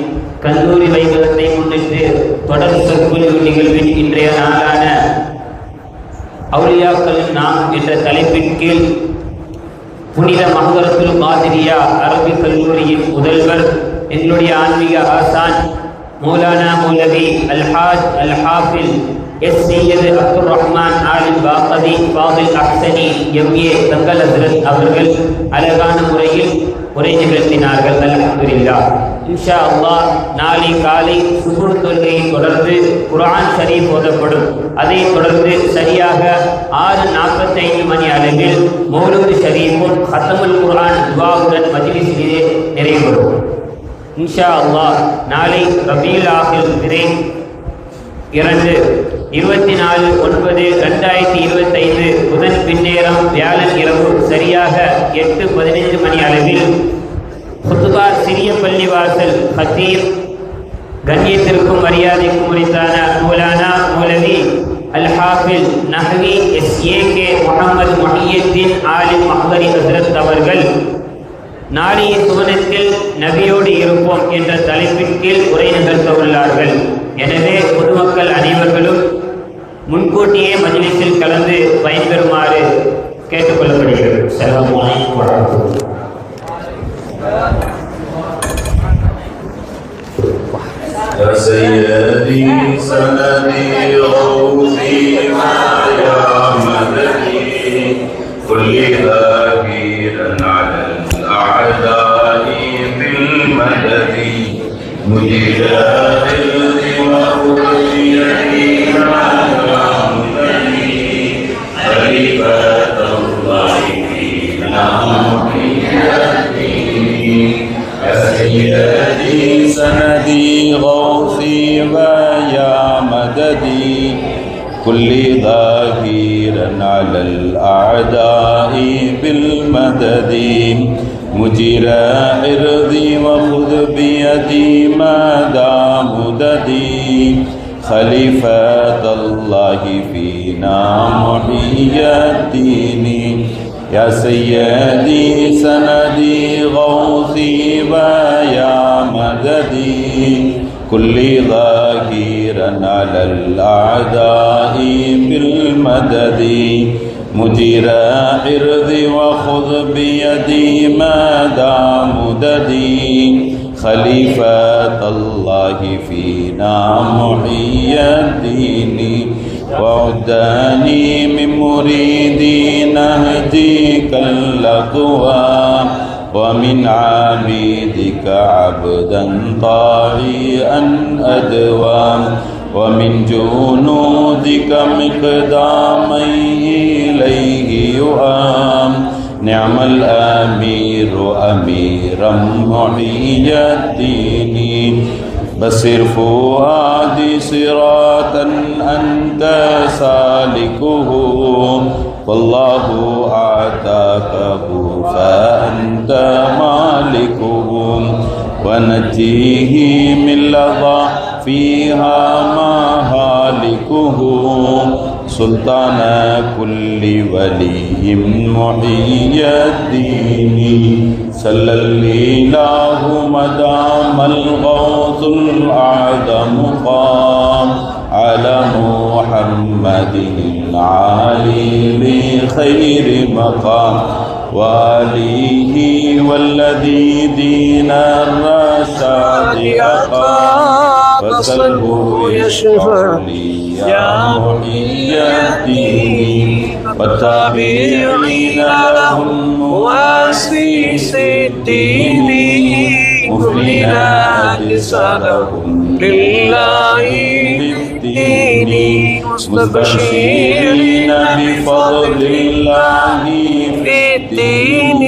கந்தூரி வைபவத்தை முன்னிட்டு தொடர் சொற்பொழிவு நிகழ்வின் இன்றைய நாளான அவுலியாக்களின் நாம் என்ற தலைப்பின் கீழ் புனித மஹ்தரத்துல் காதிரியா அரபிக் கல்லூரியின் முதல்வர், எங்களுடைய ஆன்மீக ஆசான் மௌலானா மௌலவி அல்ஹாஜ் அல்ஹாஃபில் எஸ் சையது அப்துல் ரஹ்மான் ஆலிம் பாகதி ஃபாதில் அஹ்சனி எம்ஏ தங்கல் ஹஸ்ரத் அவர்கள் அழகான முறையில் உரை நிகழ்த்தினார்கள். அல்ஹம்துலில்லாஹ். இன்ஷா அல்லாஹ் நாளை காலை சுபுர் தொழுகையை தொடர்ந்து குர்ஆன் ஷரீஃப் ஓதப்படும். அதை தொடர்ந்து சரியாக 6:45 மணி அளவில் மௌலூத் ஷரீஃபும் ஹத்தமுல் குர்ஆன் துஆவுடன் மஜ்லிஸிலே நிறைவேறும். இன்ஷா அல்லாஹ் நாளை ரபீல் ஆஹிர் திரை 24/9/2025 புதன் பின்னேரம் வியாழன் இரவு சரியாக 8:15 மணி அளவில் குத்துபா சிறிய பள்ளிவாசல் ஹத்தீப் கண்ணியத்திற்கும் மரியாதைக்கும் உரித்தான மௌலானா மௌலவி அல்ஹாஃபில் நஹ்வி SAK முஹம்மது முஹியத்தீன் ஆலிம் மஹ்தரி ஹஸ்ரத் அவர்கள் நாளைய சுவனத்தில் நபியோடு இருப்போம் என்ற தலைப்பின் கீழ் உரை நிகழ்த்த உள்ளார்கள். எனவே பொதுமக்கள் அனைவர்களும் முன்கூட்டியே மஜ்லிஸில் கலந்து பயன்பெறுமாறு கேட்டுக்கொள்ளப்படுகிறது. அஸ்ஸலாமு அலைக்கும் வரஹ்மத்துல்லாஹி. يا سيدي سندي غوثي ما يا مدني كل ذاكرا على الأعداء بالمدد مجاهد وأرشدي ما يمدني خليفة الله فينا سيدي سندي غوثي ويا مددي كل ظاهرا على الأعداء بالمدد مجير عرضي وخذ بيدي مدى مددي خليفة الله فينا محيي الدين يا سيدي سندي غوثي ويا مددي كل ظاهرا على الأعداء بالمدد مجير عرضي وخذ بيدي مدى مددي خليفة الله فينا محيي الدين وعداني من مريدي نهجك الأقوى ومن عبيدك عبدا طاغيا أدوى ومن جنودك مقدامي إليه يؤام نعم الأمير أميرا محيي الدين بصر فؤادي صراطا أنت سالكه والله أعطاكه فأنت مالكه ونجيه من لظى فيها مهالكه سلطان كل ولي محيي الدين صلى الإله مدام الغوث الأعظم قام على محمد العالي بخير مقام وآله والذي دين الرشاد أقام فسله يشفع لي يا محيي الدين والتابعين لهم واسيس الدين مخلين أجسادهم لله بالدين مستبشرين بفضل الله في الدين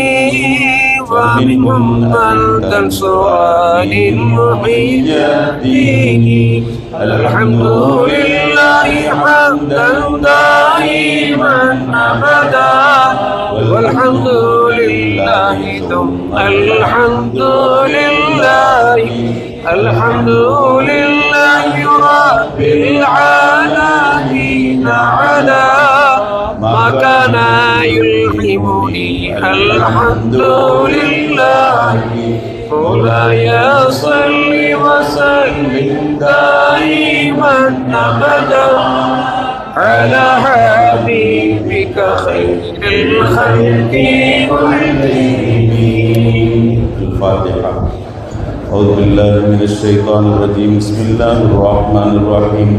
ومنهم من تنصران محيي الدين الحمد لله حمدا دائما أبدا والحمد لله ثم الحمد لله الحمد لله رب العالمين على ما كان يلهمني الحمد لله مولاي صل وسلم دائما أبدا على حبيبك خير الخلق كلهم. الفاتحة. أعوذ بالله من الشيطان الرجيم. بسم الله الرحمن الرحيم.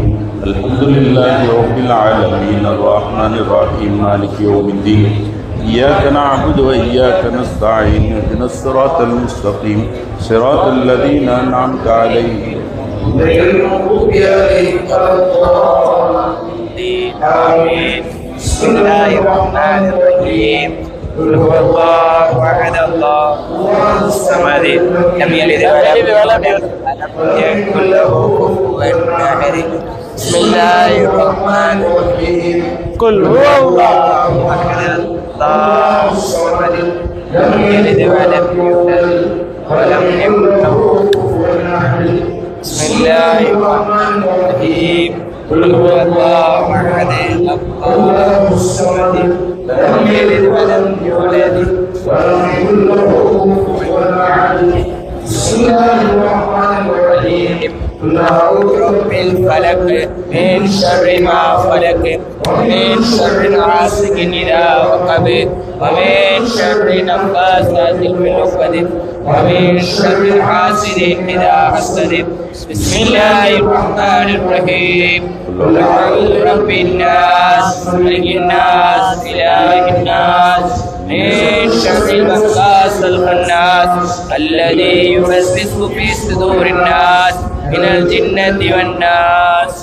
الحمد لله رب العالمين الرحمن الرحيم مالك يوم الدين. إياك نعبد وإياك نستعين. اهدنا الصراط المستقيم صراط الذين أنعمت عليهم غير المغضوب عليهم ولا الضالين. آمين. بسم الله الرحمن الرحيم. قل هو الله أحد الله الصمد لم يلد ولم يكن له كفوا أحد. بسم الله الرحمن الرحيم. قل هو الله أحد الله الصمد لم يلد ولم يولد ولم يكن له كفوا أحد. بسم الله الرحمن الرحيم. قل هو الله أحد الله الصمد لم يلد ولم يولد ولم يكن له كفوا أحد. بسم الله الرحمن الرحيم. قل أعوذ برب الفلق من شر ما خلق ومن شر غاسق إذا وقب ومن شر النفاثات في العقد ومن شر حاسد إذا حسد. بسم الله الرحمن الرحيم. قل أعوذ برب الناس ملك الناس إله الناس من شر الوسواس الخناس الذي يوسوس في صدور الناس من الجنة والناس.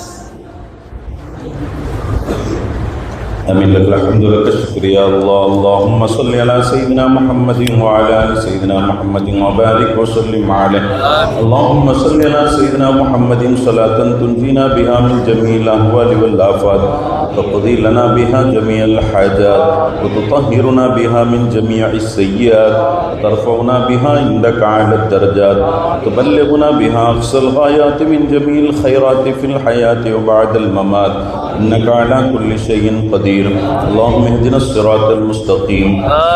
آمين. لك الحمد لك الشكر يا الله. اللهم صل على سيدنا محمد وعلى آل سيدنا محمد وبارك وسلم عليه. اللهم صل على سيدنا محمد صلاة تنجينا بها من جميع الأهوال والآفات، تقضي لنا بها جميع الحاجات، وتطهرنا بها من جميع السيئات، وترفعنا بها عندك أعلى الدرجات، وتبلغنا بها أقصى الغايات من جميع الخيرات في الحياة وبعد الممات، إنك على كل شيء قدير. اللهم اهدنا الصراط المستقيم،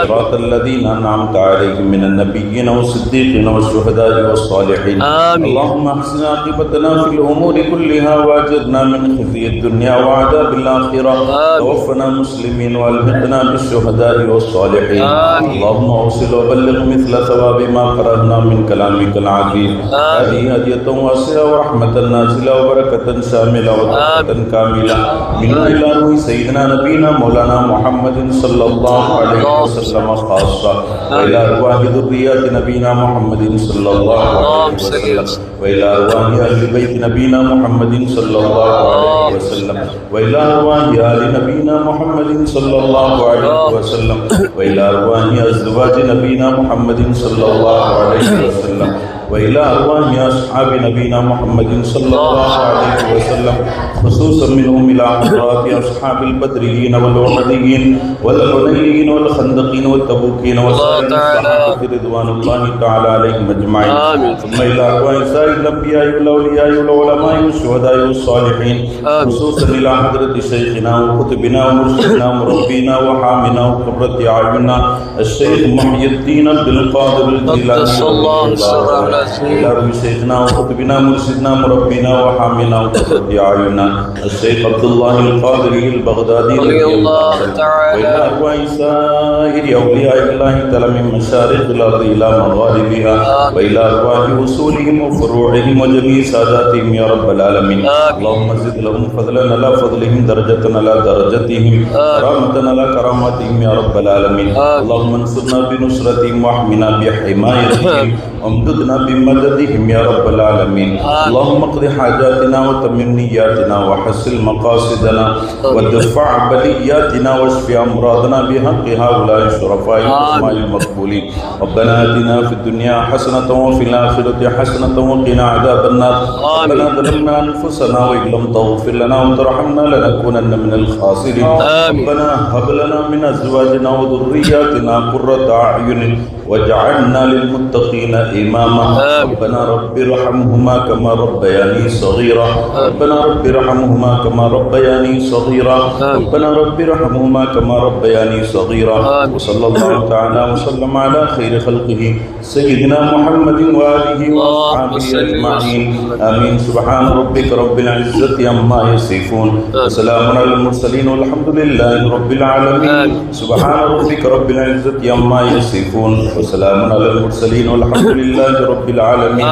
صراط الذين أنعمت عليهم من النبيين والصديقين والشهداء والصالحين. اللهم احسن عاقبتنا في الأمور كلها وأجرنا من خزي الدنيا وعذاب الآخرة، توفنا مسلمين والحقنا بالشهداء والصالحين. اللهم اوصل وبلغ مثل ثواب ما قرأنا من كلامك العظيم. هذه هدية واسعة ورحمة نازلة وبركة شاملة وتوبة كاملة من إلى روح سيدنا نبينا مولانا محمد صلى الله عليه وسلم خاصة، وإلى أرواح ذريات نبينا محمد صلى الله عليه وسلم، وإلى أرواح أهل بيت نبينا محمد صلى الله عليه وسلم، وإلى أرواح آل نبينا محمد صلى الله عليه وسلم، وإلى أرواح أزواج نبينا محمد صلى الله عليه وسلم، وإلى أرواح أصحاب نبينا محمد صلى الله عليه وسلم، خصوصا منهم إلى حضرات أصحاب البدريين والوحديين والغنيين والخندقين والتبوكين وسائر الصحابة رضوان الله تعالى عليهم أجمعين. ثم إلى أرواح سائر الأنبياء والأولياء والعلماء والشهداء والصالحين، خصوصا إلى حضرة شيخنا وكتبنا ومرشدنا ومربينا وحامنا وقرة أعيننا الشيخ محي الدين عبد القادر الجيلاني، إلى روح شيخنا وكتبنا مرشدنا مربينا وحامنا وقرة أعيننا الشيخ عبد الله القادري البغدادي رضي الله تعالى، وإلى أرواح سائر أولياء الله تعالى من مشارق الأرض إلى مغاربها، وإلى أرواح أصولهم وفروعهم وجميع ساداتهم يا رب العالمين. اللهم زد لهم فضلا على فضلهم، درجة على درجتهم، كرامة على كراماتهم يا رب العالمين. اللهم انصرنا بنصرتهم واحمنا بحمايتهم وامددنا بمددهم يا رب العالمين. اللهم اقض حاجاتنا وتمم نياتنا وحسن مقاصدنا ودفع بلياتنا واشف أمراضنا بحق هؤلاء الشرفاء الأسماء المقبولين. ربنا آتنا في الدنيا حسنة وفي الآخرة حسنة وقنا عذاب النار. ربنا ظلمنا أنفسنا وإن لم تغفر لنا وترحمنا لنكونن من الخاسرين. ربنا هب لنا من أزواجنا وذرياتنا قرة أعين واجعلنا للمتقين إماما. ربنا رب ارحمهما كما ربياني صغيرا، ربنا رب ارحمهما كما ربياني صغيرا، ربنا رب ارحمهما كما ربياني صغيرا. وصلى الله تعالى وسلم على خير خلقه سيدنا محمد وآله وأصحابه أجمعين. آمين. سبحان ربك رب العزة عما يصفون، وسلام على المرسلين والحمد لله رب العالمين. سبحان ربك رب العزة عما يصفون، وسلام على المرسلين والحمد لله رب العالمين.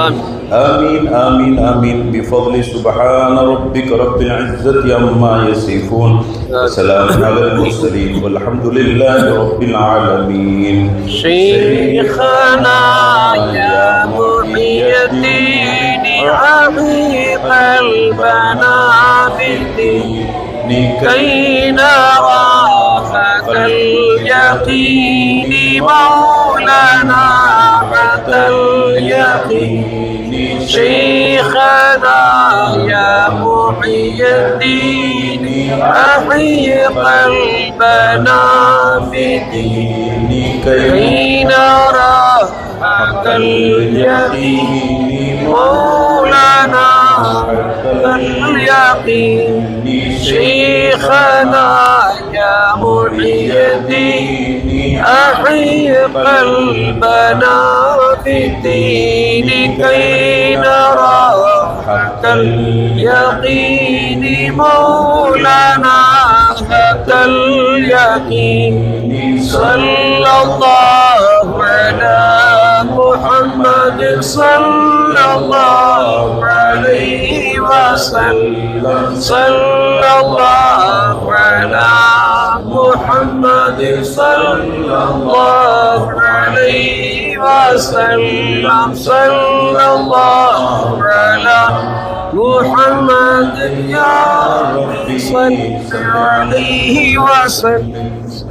آمين آمين آمين. بفضل سبحان ربك رب العزة عما يصفون، وسلام على المرسلين والحمد لله رب العالمين. شيخنا يا محي الدين عميق البنادق كي نرى حق اليقين مولانا حق اليقين. شيخنا يا محي الدين أحيي قلبنا بدينك كي نرى حق اليقين مولانا حق اليقين. شيخنا يا محي الدين أحيي قلبنا بالدين كي نرى حق اليقين مولانا حق اليقين. صلى الله على محمد صلى الله عليه وسلم. صلى الله على محمد صلى الله عليه وسلم. صلى الله على محمد يا ربي صل عليه وسلم